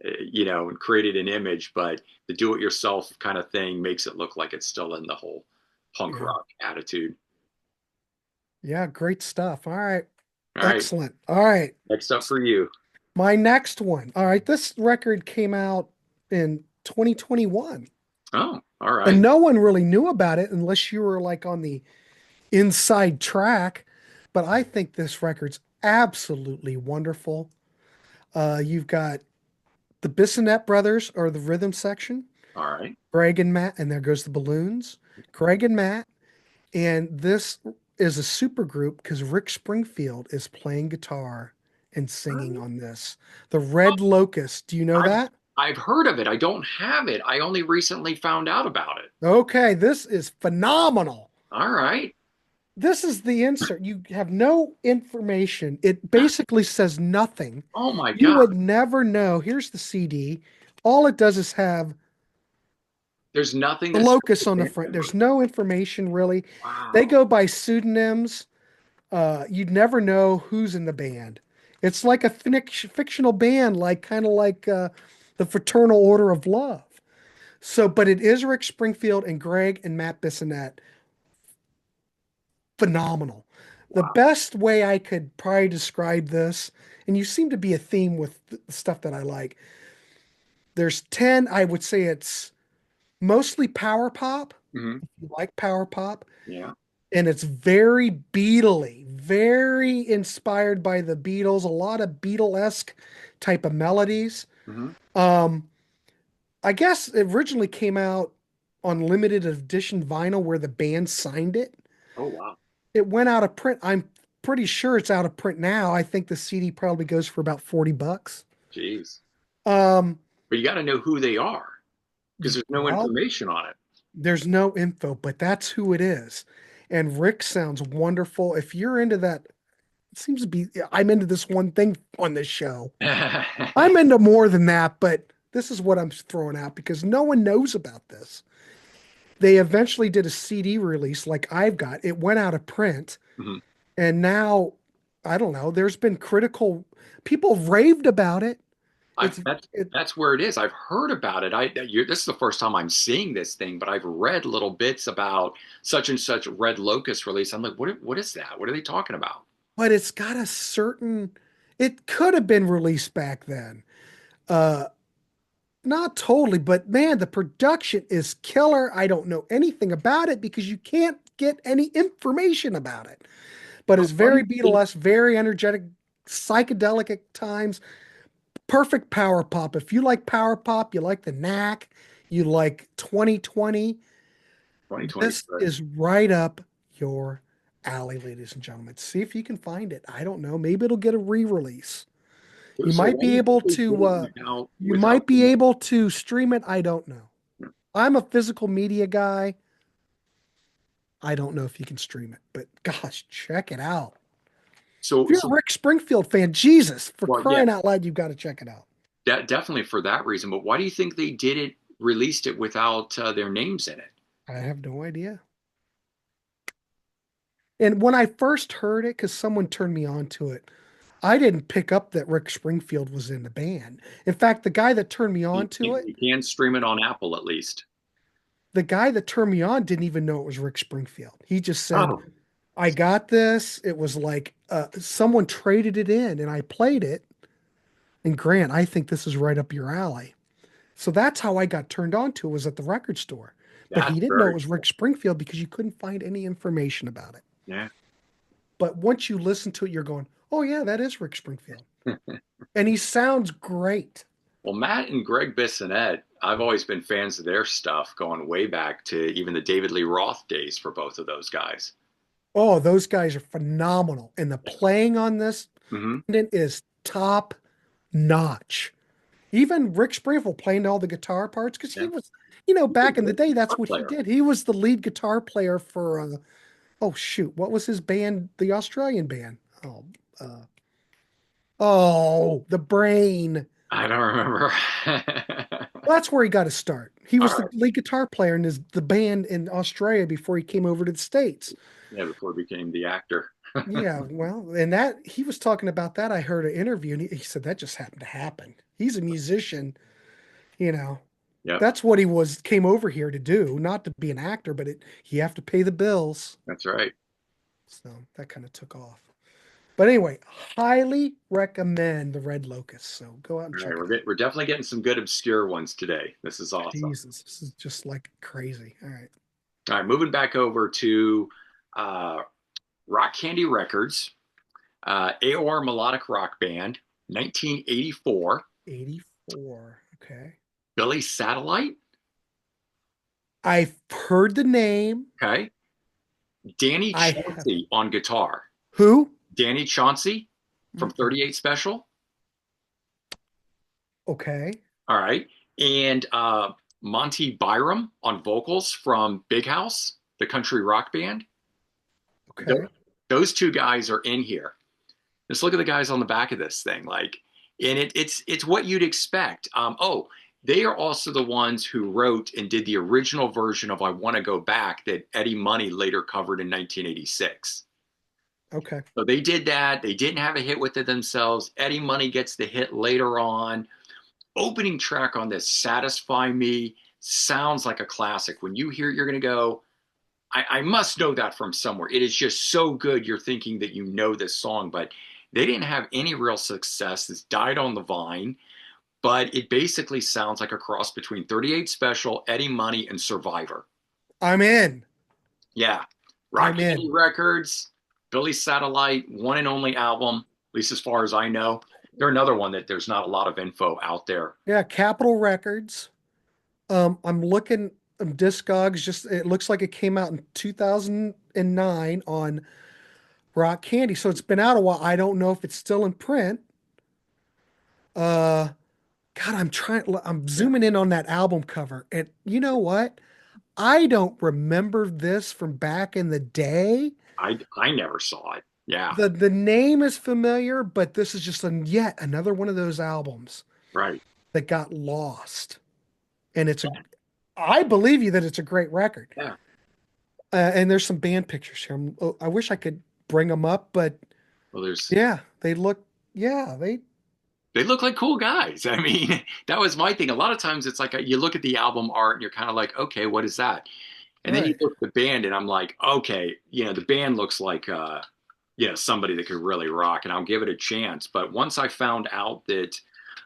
and created an image, but the do it yourself kind of thing makes it look like it's still in the whole punk Yeah. rock attitude. Yeah, great stuff. All right. All right, Excellent. All right. next up for you. My next one. All right. This record came out in 2021, Oh, all and right. no one really knew about it unless you were like on the inside track. But I think this record's absolutely wonderful. You've got the Bissonette brothers or the rhythm section, All right. Greg and Matt, and there goes the balloons. Greg and Matt, and this is a super group because Rick Springfield is playing guitar and singing on this. The Red Locust. Do you know I've that? I've heard of it. I don't have it. I only recently found out about it. Okay, this is phenomenal. All right. This is the insert. You have no information. It basically says nothing. Oh my You God. would never know. Here's the CD. All it does is have There's nothing the that's locus on the front. There's no information really. They wow. go by pseudonyms. You'd never know who's in the band. It's like a fictional band, like kind of like the Fraternal Order of Love. So, but it is Rick Springfield and Greg and Matt Bissonette. Phenomenal. The Wow. best way I could probably describe this, and you seem to be a theme with the stuff that I like. There's 10, I would say it's mostly power pop. Hmm. If you like power pop, Yeah. and it's very Beatley, very inspired by the Beatles, a lot of Beatle-esque type of melodies. Hmm. Um, I guess it originally came out on limited edition vinyl where the band signed it. Oh wow. It went out of print. I'm pretty sure it's out of print now. I think the CD probably goes for about 40 bucks. Jeez. Um, But you got to know who they are because there's no well, information on it. there's no info, but that's who it is. And Rick sounds wonderful. If you're into that, it seems to be, I'm into this one thing on this show. I'm into more than that, but this is what I'm throwing out because no one knows about this. They eventually did a CD release like I've got. It went out of print, Mhm. and now I don't know. There's been critical people raved about it. I It's that's it, that's where it is. I've heard about it. This is the first time I'm seeing this thing, but I've read little bits about such and such Red Locust release. I'm like, what is that? What are they talking about? but it's got a certain. It could have been released back then. Uh, Not totally, but man, the production is killer. I don't know anything about it because you can't get any information about it. But So it's what do very you think? Beatles, very energetic, psychedelic at times. Perfect power pop. If you like power pop, you like the Knack, you like 2020, 2020 is this good. is right up your alley, ladies and gentlemen. See if you can find it. I don't know. Maybe it'll get a re-release. You So might why do be you able think they did to it without you might the be name? able to stream it. I don't know. I'm a physical media guy. I don't know if you can stream it, but gosh, check it out. If So you're a so Rick Springfield fan, Jesus, for well, yeah, crying out loud, you've got to check it out. definitely for that reason. But why do you think they did it, released it without their names in it? I have no idea. And when I first heard it, because someone turned me on to it, I didn't pick up that Rick Springfield was in the band. In fact, the guy that turned me on to it, You can stream it on Apple at least. the guy that turned me on didn't even know it was Rick Springfield. He just said, Oh, I got this. It was like someone traded it in and I played it. And Grant, I think this is right up your alley. So that's how I got turned on to it was at the record store. But that's he didn't know it very was cool. Rick Springfield because you couldn't find any information about it. Yeah. But once you listen to it, you're going, oh, yeah, that is Rick Springfield. And he sounds great. Well, Matt and Greg Bissonette, I've always been fans of their stuff going way back to even the David Lee Roth days for both of those guys. Oh, those guys are phenomenal. And the playing on this Hmm. is top notch. Even Rick Springfield playing all the guitar parts because he Yeah. was, back in the day, that's Guitar what he player. did. He was the lead guitar player for, oh, shoot, what was his band? The Australian band. Uh, the Brain. I don't remember. Well, that's where he got his start. He All was the right. lead guitar player in the band in Australia before he came over to the States. Yeah, before he became the actor. Yeah, well, and that he was talking about that. I heard an interview and he said that just happened to happen. He's a musician, you know. Yep, That's what he came over here to do, not to be an actor, but you have to pay the bills. that's right. So that kind of took off. But anyway, highly recommend the Red Locust. So go out and All right, check it we're out. definitely getting some good obscure ones today. This is awesome. Jesus, this is just like crazy. All right. All right, moving back over to uh, Rock Candy Records, AOR Melodic Rock Band, 1984, 84. Okay. Billy Satellite, I've heard the name. okay, Danny I have Chauncey on guitar. who? Danny Chauncey from Mm-mm. 38 Special, Okay. All right. And Monty Byram on vocals from Big House, the country rock band. Th- Okay. those two guys are in here. Just look at the guys on the back of this thing. Like, and it's what you'd expect. Oh, they are also the ones who wrote and did the original version of "I Want to Go Back" that Eddie Money later covered in 1986. Okay. So they did that. They didn't have a hit with it themselves. Eddie Money gets the hit later on. Opening track on this, "Satisfy Me," sounds like a classic. When you hear it, you're going to go, I must know that from somewhere. It is just so good. You're thinking that you know this song, but they didn't have any real success. This died on the vine, but it basically sounds like a cross between 38 Special, Eddie Money, and Survivor. I'm in. Yeah. Rock I'm Candy in. Records, Billy Satellite, one and only album, at least as far as I know. They're another one that there's not a lot of info out there. Yeah, Capitol Records. I'm looking Discogs, just it looks like it came out in 2009 on Rock Candy. So it's been out a while. I don't know if it's still in print. Uh God, I'm Yeah. zooming in on that album cover. And you know what? I don't remember this from back in the day. I never saw it. Yeah, The name is familiar, but this is just yet another one of those albums right. that got lost. And I believe you that it's a great record. Yeah. And there's some band pictures here. I wish I could bring them up, but Well, there's yeah, they look, yeah, they, they look like cool guys. I mean, that was my thing. A lot of times it's like you look at the album art and you're kind of like, okay, what is that? And then you right. look at the band and I'm like, okay, the band looks like somebody that could really rock and I'll give it a chance. But once I found out that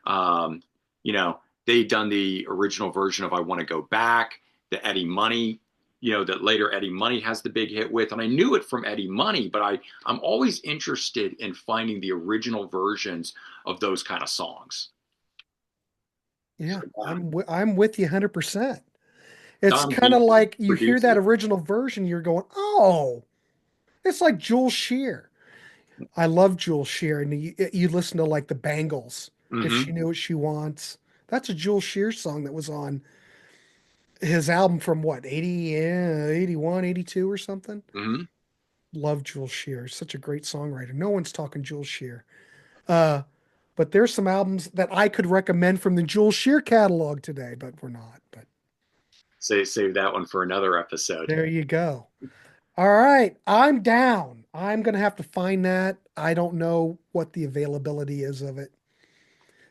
um, you know, they'd done the original version of "I Want to Go Back," the Eddie Money, that later Eddie Money has the big hit with, and I knew it from Eddie Money, but I'm always interested in finding the original versions of those kind of songs. So, Yeah, I'm with you 100%. It's Don kind of Dietz like you hear produced that it. original version, you're going, oh, it's like Jules Shear. I love Jules Shear, and you listen to like the Bangles, If Hmm. She Knew What She Wants. That's a Jules Shear song that was on his album from what, 80, 81, 82 or something. Hmm. Love Jules Shear. Such a great songwriter. No one's talking Jules Shear. Uh, but there's some albums that I could recommend from the Jules Shear catalog today, but we're not. But Save that one for another episode. there you go. All right, I'm down. I'm gonna have to find that. I don't know what the availability is of it.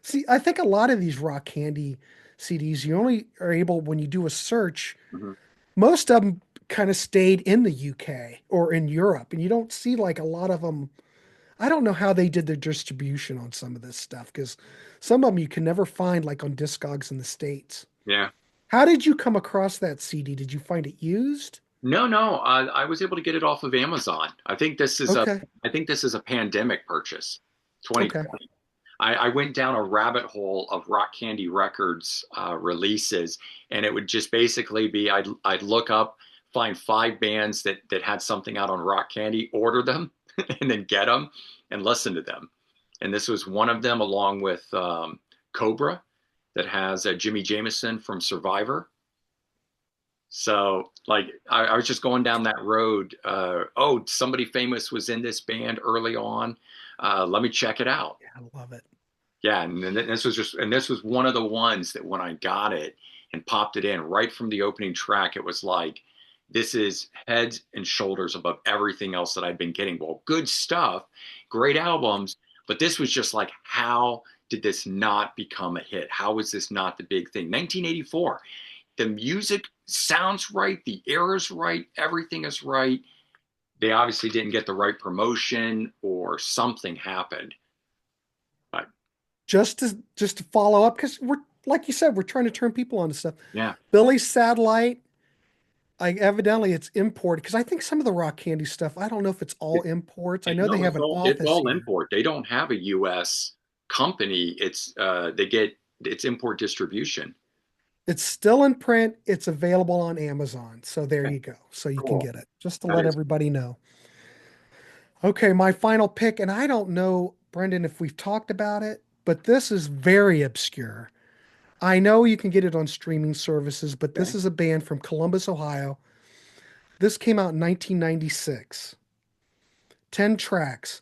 See, I think a lot of these rock candy CDs, you only are able when you do a search. Hmm. Most of them kind of stayed in the UK or in Europe, and you don't see like a lot of them. I don't know how they did their distribution on some of this stuff because some of them you can never find like on Discogs in the States. Yeah. How did you come across that CD? Did you find it used? No, no, I was able to get it off of Amazon. Okay. I think this is a pandemic purchase, Okay. 2020. I went down a rabbit hole of Rock Candy Records releases, and it would just basically be I'd look up, find five bands that had something out on Rock Candy, order them, and then get them and listen to them. And this was one of them, along with Cobra, that has Jimmy Jameson from Survivor. So, like, I was just going down that road. Oh, somebody famous was in this band early on. Let me check it out. Yeah, I love it. Yeah, and then this was one of the ones that when I got it and popped it in right from the opening track, it was like, this is heads and shoulders above everything else that I'd been getting. Well, good stuff, great albums, but this was just like, how did this not become a hit? How was this not the big thing? 1984, the music sounds right, the era's right, everything is right. They obviously didn't get the right promotion or something happened. But Just to follow up, because we're like you said, we're trying to turn people on to stuff. yeah, Billy's Satellite, evidently it's imported because I think some of the rock candy stuff, I don't know if it's all imports. I know they no, have an it's office all here. import. They don't have a U.S. company. It's import distribution. It's still in print. It's available on Amazon. So there Okay, you go. So you can cool. get it just to That let is everybody know. Okay, my final pick, and I don't know, Brendan, if we've talked about it, but this is very obscure. I know you can get it on streaming services, but this Okay. is a band from Columbus, Ohio. This came out in 1996. 10 tracks.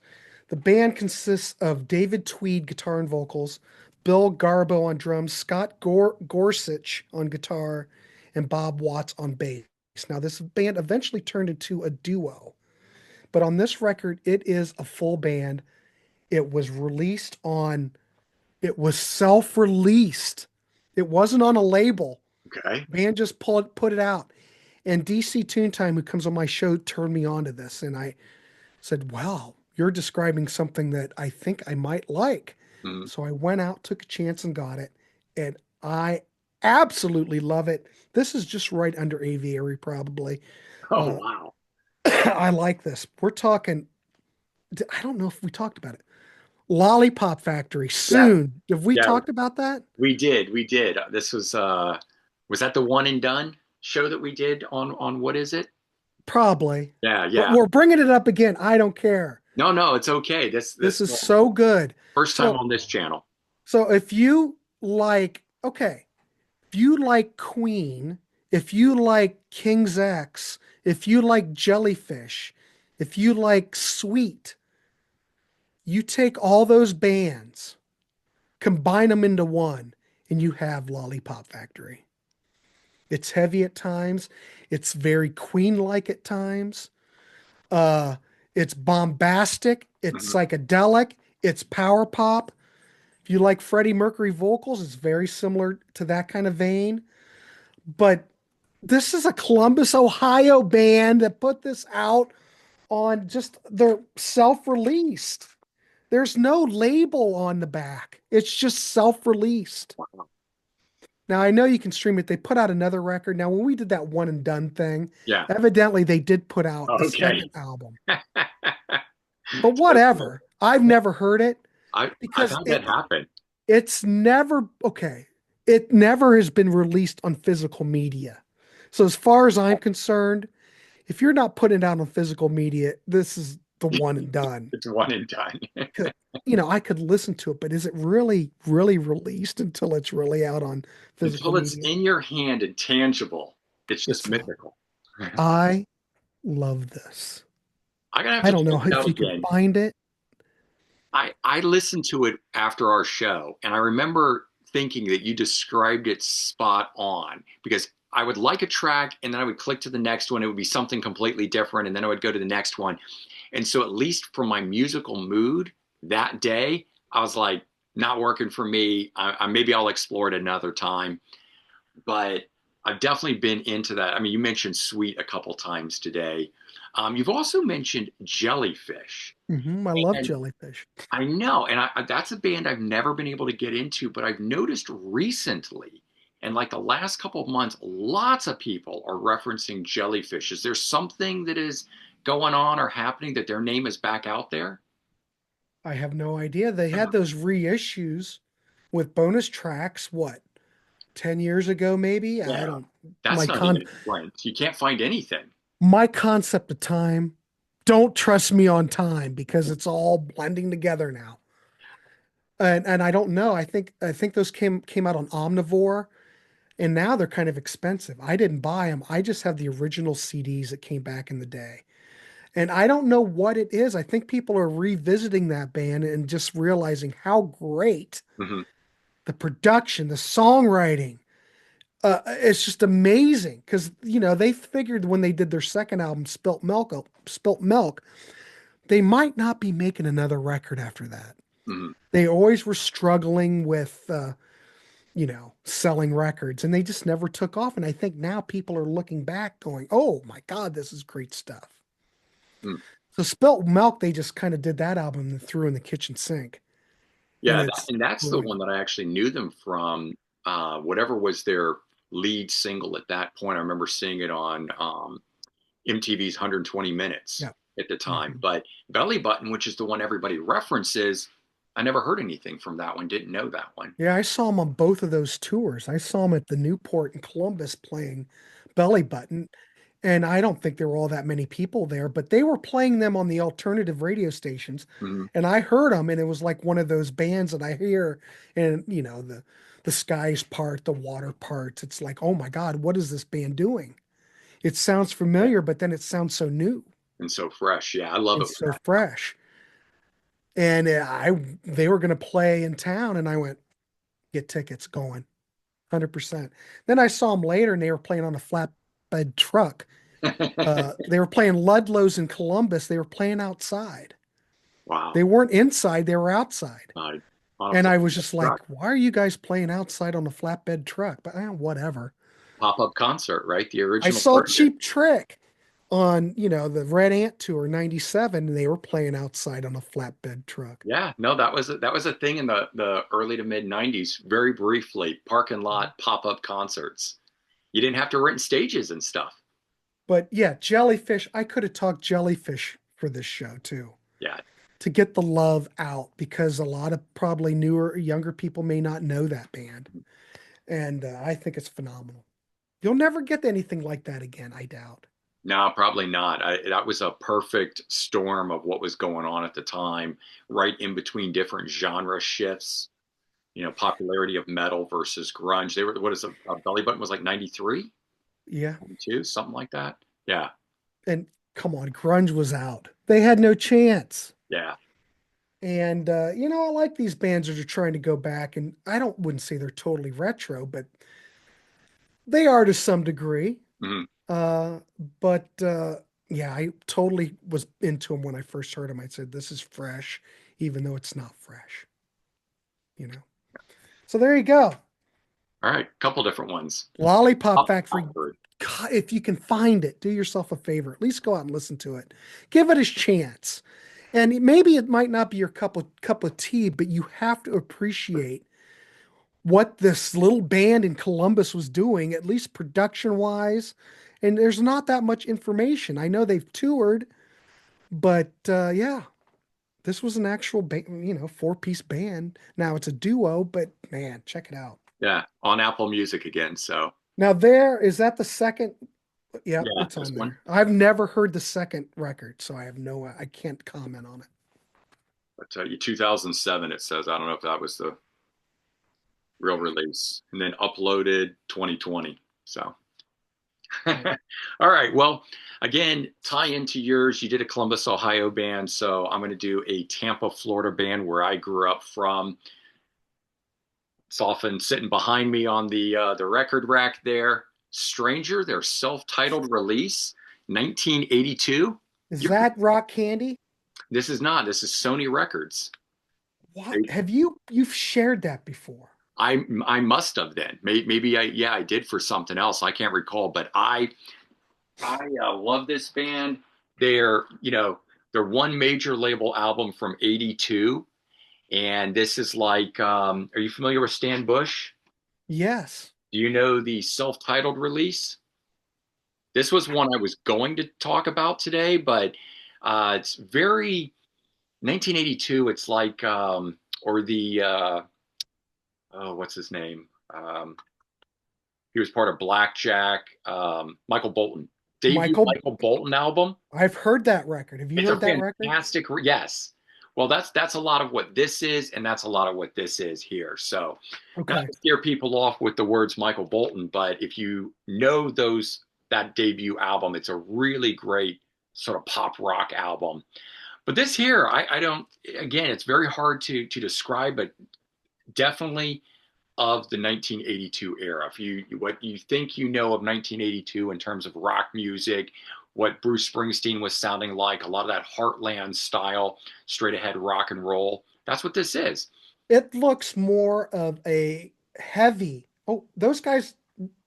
The band consists of David Tweed guitar and vocals, Bill Garbo on drums, Scott Gorsuch on guitar, and Bob Watts on bass. Now, this band eventually turned into a duo, but on this record, it is a full band. It was released on, it was self-released. It wasn't on a label. Okay. Band just put it out. And DC Toontime, who comes on my show, turned me on to this, and I said, wow, you're describing something that I think I might like. Mhm. So I went out, took a chance, and got it. And I absolutely love it. This is just right under aviary, probably. Oh, Uh, wow. I like this. We're talking, I don't know if we talked about it. Lollipop Factory Yeah. soon. Have we Yeah. talked about that? We did. We did. This was that the one and done show that we did on what is it? Probably. Yeah. But Yeah. we're bringing it up again. I don't care. No, no, it's okay. This This is so good. first time So, on this channel. so if you like, okay, if you like Queen, if you like King's X, if you like Jellyfish, if you like Sweet, you take all those bands, combine them into one, and you have Lollipop Factory. It's heavy at times. It's very Queen-like at times. Uh, it's bombastic. It's Mhm. psychedelic. It's power pop. If you like Freddie Mercury vocals, it's very similar to that kind of vein. But this is a Columbus, Ohio band that put this out on just their self-released. There's no label on the back. It's just self-released. Wow. Now I know you can stream it. They put out another record. Now when we did that one and done thing, Yeah. evidently they did put out a Okay. second album. But whatever. I've never heard it I've because had that happen. it's never okay. It never has been released on physical media. So as far as I'm concerned, if you're not putting it out on physical media, this is the one and done. It's one and done. 'Cause, I could listen to it, but is it really, really released until it's really out on physical Until it's media? in your hand and tangible, it's just It's not. mythical. I love this. I'm gonna have I to don't check know it if out you can again. find it. I listened to it after our show, and I remember thinking that you described it spot on because I would like a track and then I would click to the next one. It would be something completely different, and then I would go to the next one. And so, at least for my musical mood that day, I was like, not working for me. Maybe I'll explore it another time. But I've definitely been into that. I mean, you mentioned Sweet a couple times today. You've also mentioned Jellyfish. I love And jellyfish. I know, and that's a band I've never been able to get into, but I've noticed recently, and like the last couple of months, lots of people are referencing Jellyfish. Is there something that is going on or happening that their name is back out there? I have no idea. They had those reissues with bonus tracks, what, 10 years ago, maybe? I Yeah, don't, that's my not even explained. You can't find anything. my concept of time, don't trust me on time because it's all blending together now. And I don't know. I think those came out on Omnivore and now they're kind of expensive. I didn't buy them. I just have the original CDs that came back in the day. And I don't know what it is. I think people are revisiting that band and just realizing how great Hmm. the production, the songwriting, it's just amazing because they figured when they did their second album, Spilt Milk, they might not be making another record after that. Hmm. They always were struggling with selling records, and they just never took off. And I think now people are looking back, going, "Oh my God, this is great stuff." So Spilt Milk, they just kind of did that album and threw in the kitchen sink, and Yeah, it's and that's the one brilliant. that I actually knew them from. Whatever was their lead single at that point. I remember seeing it on MTV's 120 Minutes Yeah. at the time. Mhm. But Belly Button, which is the one everybody references, I never heard anything from that one. Didn't know that one. Yeah, I saw him on both of those tours. I saw him at the Newport in Columbus playing Belly Button, And I don't think there were all that many people there, but they were playing them on the alternative radio stations. Mhm. And I heard them, and it was like one of those bands that I hear, and the skies part, the water parts. It's like, oh my God, what is this band doing? It sounds Yeah. familiar, but then it sounds so new And so fresh. Yeah, I love and it when so fresh. And they were going to play in town, and I went, get tickets going, 100%. Then I saw them later, and they were playing on a flatbed truck. that. They were playing Ludlow's in Columbus. They were playing outside. Wow. They weren't inside, they were outside. Uh, on a And flat I was just truck. like, why are you guys playing outside on a flatbed truck? But whatever. Pop-up concert, right? The I original saw version. Cheap Trick on, the Red Ant Tour 97, and they were playing outside on a flatbed truck. Yeah, no, that was a thing in the early to mid 90s, very briefly, parking lot pop-up concerts. You didn't have to rent stages and stuff. But yeah, Jellyfish, I could have talked Jellyfish for this show too, Yeah. to get the love out because a lot of probably newer, younger people may not know that band. And I think it's phenomenal. You'll never get anything like that again, I doubt. No, probably not. That was a perfect storm of what was going on at the time, right in between different genre shifts, popularity of metal versus grunge. They were, what is a Belly Button was like 93, Yeah. 92, something like that. Yeah. And come on, grunge was out. They had no chance. Yeah. And I like these bands that are trying to go back, and wouldn't say they're totally retro, but they are to some degree. Mhm. Uh, but yeah, I totally was into them when I first heard them. I said, this is fresh, even though it's not fresh, you know. So there you go. All right. Couple different ones. Lollipop Up, Factory. upward. God, if you can find it, do yourself a favor. At least go out and listen to it. Give it a chance. And maybe it might not be your cup of tea, but you have to appreciate what this little band in Columbus was doing, at least production wise. And there's not that much information. I know they've toured, but yeah, this was an actual four-piece band. Now it's a duo, but man, check it out. Yeah. On Apple Music again. So, Now there is that the second. Yep, yeah, it's this on one. there. I've never heard the second record, so I can't comment on it. But 2007, it says. I don't know if that was the real release. And then uploaded 2020. So, Right. all right. Well, again, tie into yours. You did a Columbus, Ohio band. So I'm going to do a Tampa, Florida band where I grew up from. It's often sitting behind me on the record rack there. Stranger, their self-titled release, 1982. Is You, that Rock Candy? this is not. This is Sony Records. What They, have you've shared that before? I must have then. Maybe I did for something else. I can't recall, but I love this band. They're their one major label album from '82, and this is like. Are you familiar with Stan Bush? Yes. Do you know the self-titled release? This was one I was going to talk about today, but it's very 1982. It's like or the oh, what's his name? He was part of Blackjack. Michael Bolton debut Michael, Michael Bolton album. I've heard that record. Have you It's a heard that record? fantastic, yes. Well, that's a lot of what this is, and that's a lot of what this is here. So, not Okay. to scare people off with the words Michael Bolton, but if you know that debut album, it's a really great sort of pop rock album. But this here, I don't. Again, it's very hard to describe, but definitely of the 1982 era. If you what you think you know of 1982 in terms of rock music, what Bruce Springsteen was sounding like, a lot of that Heartland style, straight ahead rock and roll. That's what this is. It looks more of a heavy. Oh, those guys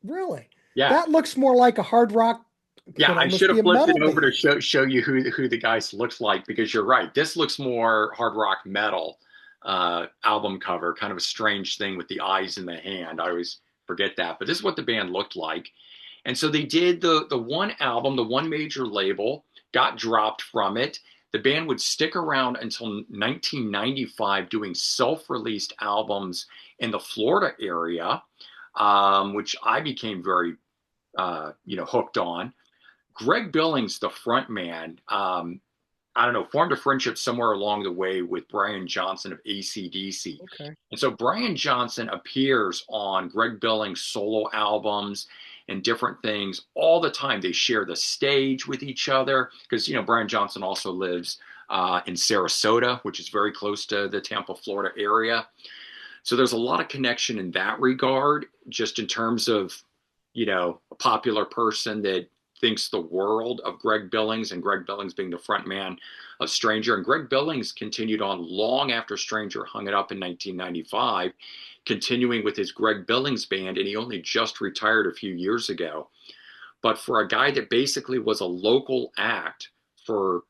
really. Yeah. That looks more like a hard rock, Yeah, could I should almost be have a flipped it metal over to band. show you who the guys looks like because you're right. This looks more hard rock metal album cover, kind of a strange thing with the eyes in the hand. I always forget that, but this is what the band looked like. And so they did the one album, the one major label, got dropped from it. The band would stick around until 1995 doing self-released albums in the Florida area, which I became very hooked on. Greg Billings, the front man, I don't know, formed a friendship somewhere along the way with Brian Johnson of AC/DC. Okay. And so Brian Johnson appears on Greg Billings' solo albums and different things all the time. They share the stage with each other because, Brian Johnson also lives in Sarasota, which is very close to the Tampa, Florida area. So there's a lot of connection in that regard, just in terms of, a popular person that thinks the world of Greg Billings, and Greg Billings being the front man of Stranger. And Greg Billings continued on long after Stranger hung it up in 1995, continuing with his Greg Billings band, and he only just retired a few years ago. But for a guy that basically was a local act for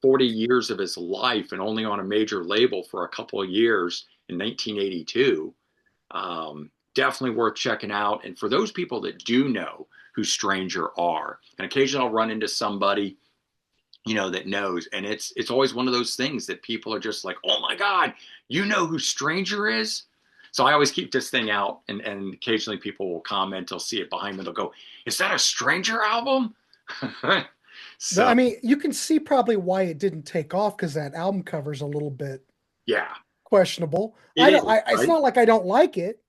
40 years of his life and only on a major label for a couple of years in 1982, definitely worth checking out. And for those people that do know who Stranger are, and occasionally I'll run into somebody, that knows, and it's always one of those things that people are just like, oh my God, you know who Stranger is? So I always keep this thing out, and occasionally people will comment, they'll see it behind me, they'll go, is that a Stranger album? I So mean, you can see probably why it didn't take off because that album cover's a little bit yeah, questionable. it is, It's right? not like I don't like it.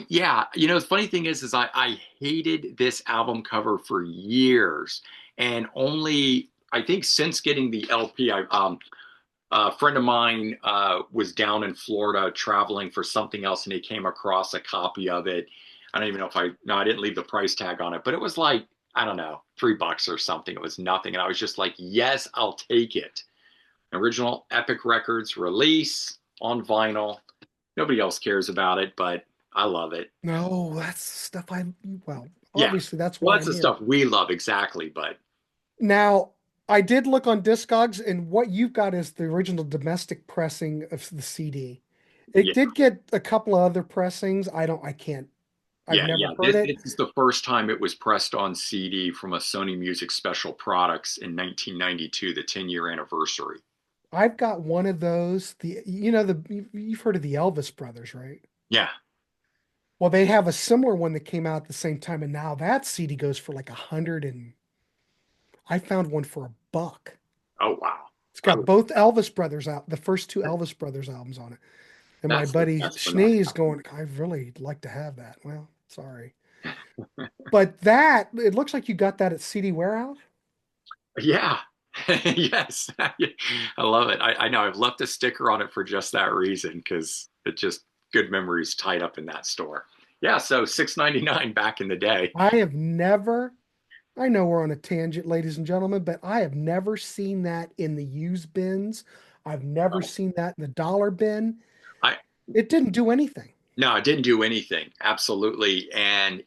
Yeah, the funny thing is I hated this album cover for years, and only I think since getting the LP, a friend of mine was down in Florida traveling for something else, and he came across a copy of it. I don't even know if no, I didn't leave the price tag on it, but it was like, I don't know, $3 or something. It was nothing, and I was just like, yes, I'll take it. Original Epic Records release on vinyl. Nobody else cares about it, but I love it. No, that's stuff well, Yeah. obviously that's Well, why that's I'm the here. stuff we love exactly, but Now, I did look on Discogs, and what you've got is the original domestic pressing of the CD. It yeah, did get a couple of other pressings. I can't, I've yeah. never heard This it. this is the first time it was pressed on CD from a Sony Music Special Products in 1992, the 10-year anniversary. I've got one of those. You've heard of the Elvis Brothers, right? Yeah. Well, they have a similar one that came out at the same time, and now that CD goes for like 100 and I found one for $1. Oh wow. It's I got both Elvis Brothers out, the first two Elvis Brothers albums on it. And my buddy that's phenomenal. Schnee's going, I really like to have that. Well, sorry. But that, it looks like you got that at CD Warehouse. Yeah. Yes. I love it. I know I've left a sticker on it for just that reason because it just good memories tied up in that store. Yeah, so 6.99 back in the day. I have never, I know we're on a tangent, ladies and gentlemen, but I have never seen that in the used bins. I've never Oh, seen that in the dollar bin. I It didn't do anything. No, it didn't do anything. Absolutely. And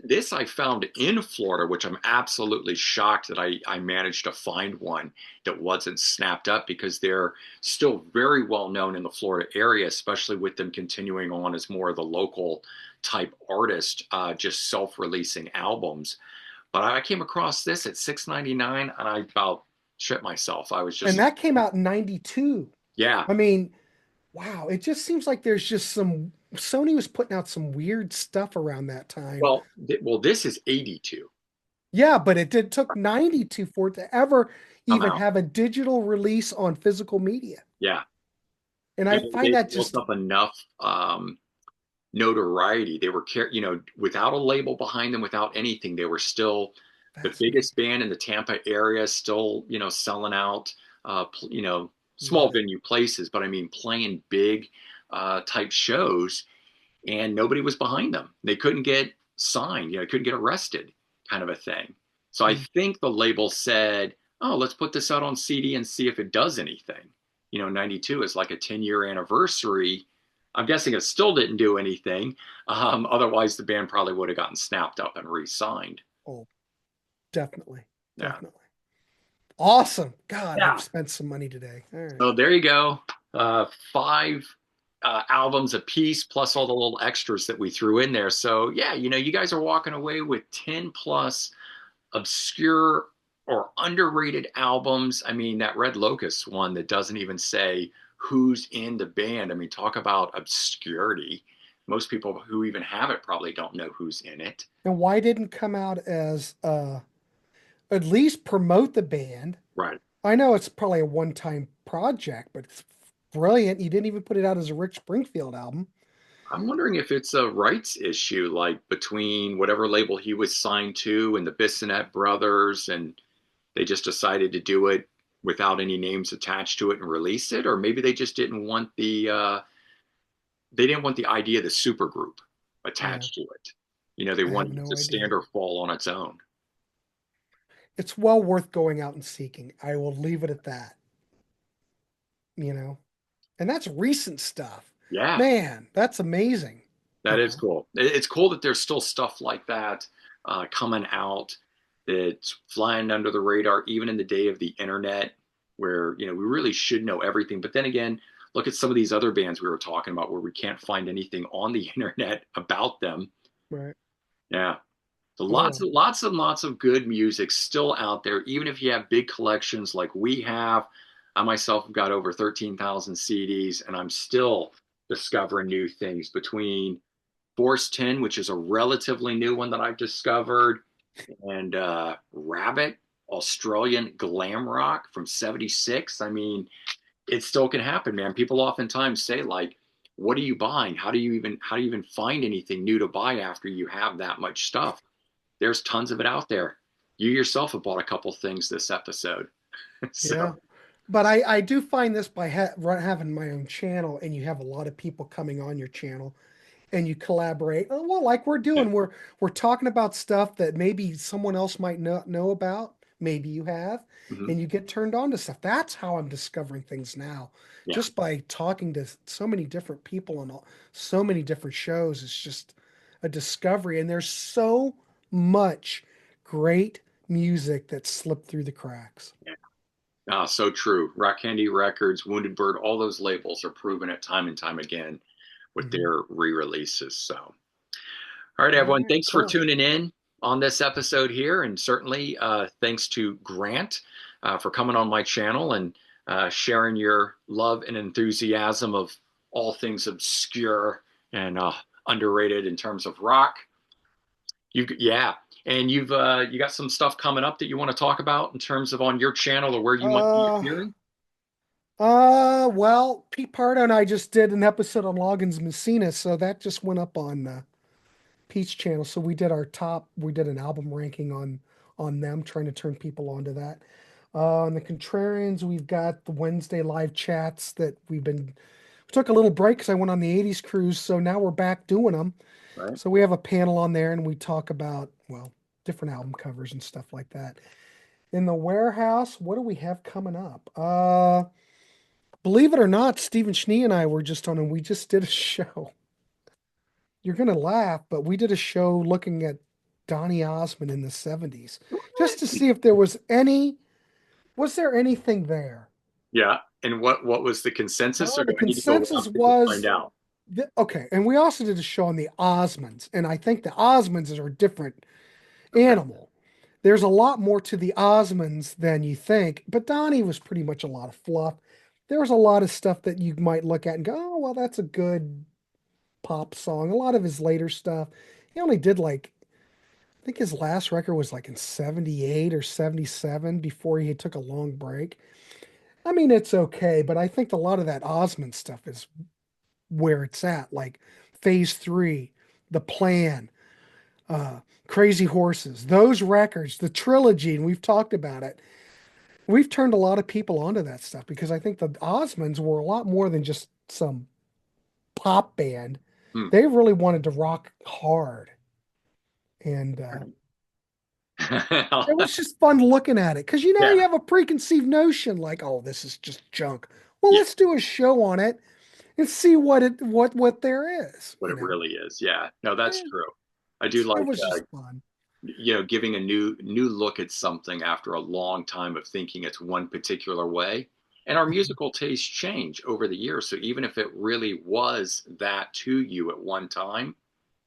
this I found in Florida, which I'm absolutely shocked that I managed to find one that wasn't snapped up because they're still very well known in the Florida area, especially with them continuing on as more of the local type artist, just self-releasing albums. But I came across this at 6.99 and I about shit myself. I was And just, that came out in 92. yeah. I mean, wow, it just seems like there's just Sony was putting out some weird stuff around that time. Well, this is 82 Yeah, but it did took 92 for it to ever even somehow. have a digital release on physical media. Yeah. And I Yeah, find they that built just up enough notoriety. They were, without a label behind them, without anything, they were still the fascinating. biggest band in the Tampa area, still, selling out, small Love it. venue places, but I mean, playing big type shows, and nobody was behind them. They couldn't get signed, couldn't get arrested, kind of a thing. So I Mm. think the label said, oh, let's put this out on CD and see if it does anything. 92 is like a 10-year anniversary. I'm guessing it still didn't do anything. Otherwise, the band probably would have gotten snapped up and re-signed. Oh, definitely. Yeah. Definitely. Awesome. God, I've Yeah. spent some money today. All right. So there you go. Five albums a piece plus all the little extras that we threw in there. So yeah, you guys are walking away with 10 plus obscure or underrated albums. I mean, that Red Locust one that doesn't even say who's in the band. I mean, talk about obscurity. Most people who even have it probably don't know who's in it. And why didn't come out as at least promote the band. Right. I know it's probably a one-time project, but it's brilliant. You didn't even put it out as a Rick Springfield album. I'm wondering if it's a rights issue, like between whatever label he was signed to and the Bissonette brothers, and they just decided to do it without any names attached to it and release it, or maybe they just didn't want the idea of the supergroup Yeah, attached to it. They I have wanted it no to stand idea. or fall on its own. It's well worth going out and seeking. I will leave it at that, you know. And that's recent stuff. Yeah, Man, that's amazing, that you is know. cool. It's cool that there's still stuff like that coming out that's flying under the radar, even in the day of the internet, where we really should know everything. But then again, look at some of these other bands we were talking about where we can't find anything on the internet about them. Right. Yeah, so Oh lots well. and lots and lots of good music still out there, even if you have big collections like we have. I myself have got over 13,000 CDs, and I'm still discovering new things between Force 10, which is a relatively new one that I've discovered, and Rabbit, Australian glam rock from '76. I mean, it still can happen, man. People oftentimes say, like, what are you buying? How do you even find anything new to buy after you have that much stuff? There's tons of it out there. You yourself have bought a couple things this episode. Yeah. So But I do find this by having my own channel and you have a lot of people coming on your channel and you collaborate. Well, like we're yeah. doing, we're talking about stuff that maybe someone else might not know about. Maybe you have, Mhm. and you get turned on to stuff. That's how I'm discovering things now, Yeah. just by talking to so many different people and so many different shows. It's just a discovery, and there's so much great music that slipped through the cracks. Yeah. So true. Rock Candy Records, Wounded Bird, all those labels are proven it time and time again with Mhm. their re-releases. So all right, All everyone. right. Thanks for Well, tuning in on this episode here. And certainly thanks to Grant for coming on my channel and sharing your love and enthusiasm of all things obscure and underrated in terms of rock. Yeah. And you got some stuff coming up that you want to talk about in terms of on your channel or where you might be uh, appearing? well, Pete Pardo and I just did an episode on Loggins Messina, so that just went up on Pete's channel. So we did an album ranking on them, trying to turn people onto that. On the Contrarians, we've got the Wednesday live chats that we took a little break because I went on the 80s cruise, so now we're back doing them. Right. So we have a panel on there and we talk about, well, different album covers and stuff like that. In the Warehouse, what do we have coming up? Believe it or not, Stephen Schnee and I were just on, and we just did a show. You're gonna laugh, but we did a show looking at Donny Osmond in the 70s, just to see if was there anything there? Yeah. And what was the consensus, or The do I need to go consensus around to find was out? okay, and we also did a show on the Osmonds, and I think the Osmonds are a different Okay. animal. There's a lot more to the Osmonds than you think, but Donnie was pretty much a lot of fluff. There was a lot of stuff that you might look at and go, oh, well, that's a good pop song. A lot of his later stuff, he only did like, I think his last record was like in 78 or 77 before he took a long break. I mean, it's okay, but I think a lot of that Osmond stuff is where it's at, like Phase 3, The Plan, uh, Crazy Horses, those records, the trilogy, and we've talked about it. We've turned a lot of people onto that stuff because I think the Osmonds were a lot more than just some pop band. Hmm. They really wanted to rock hard. And it was just fun looking at it because Yeah. you have a preconceived notion like, oh, this is just junk. Well, Yeah. let's do a show on it and see what there is. What it really is. Yeah, no, that's Eh, true. I do it like was just fun. giving a new look at something after a long time of thinking it's one particular way. And our musical tastes change over the years. So even if it really was that to you at one time,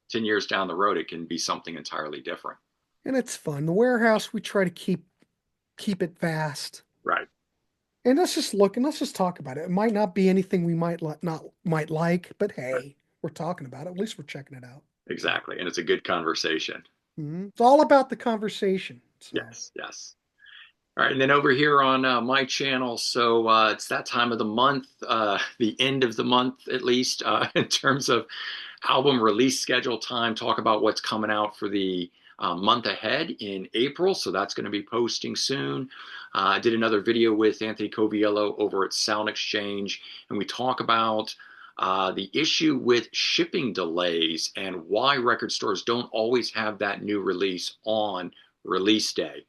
10 years down the road, it can be something entirely different. And it's fun. The Warehouse, we try to keep it vast. Right. And let's just look and let's just talk about it. It might not be anything we not might like, but Right. hey, we're talking about it. At least we're checking it out. Exactly. And it's a good conversation. It's all about the conversation. So, Yes, yes. All right, and then over here on my channel, so it's that time of the month, the end of the month at least, in terms of album release schedule time, talk about what's coming out for the month ahead in April. So that's going to be posting soon. I did another video with Anthony Coviello over at Sound Exchange, and we talk about the issue with shipping delays and why record stores don't always have that new release on release day.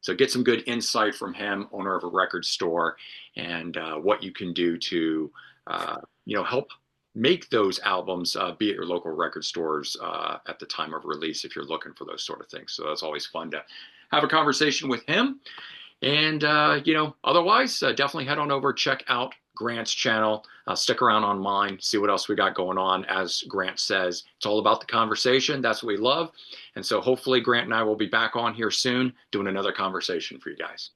So get some good insight from him, owner of a record store, and what you can do to, help make those albums be at your local record stores at the time of release if you're looking for those sort of things. So that's always fun to have a conversation with him. And, otherwise, definitely head on over, check out Grant's channel. Stick around on mine, see what else we got going on. As Grant says, it's all about the conversation. That's what we love. And so hopefully Grant and I will be back on here soon doing another conversation for you guys.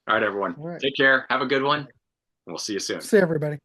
All right, everyone. all right. Take care. Have a good one. And we'll see you soon. See everybody.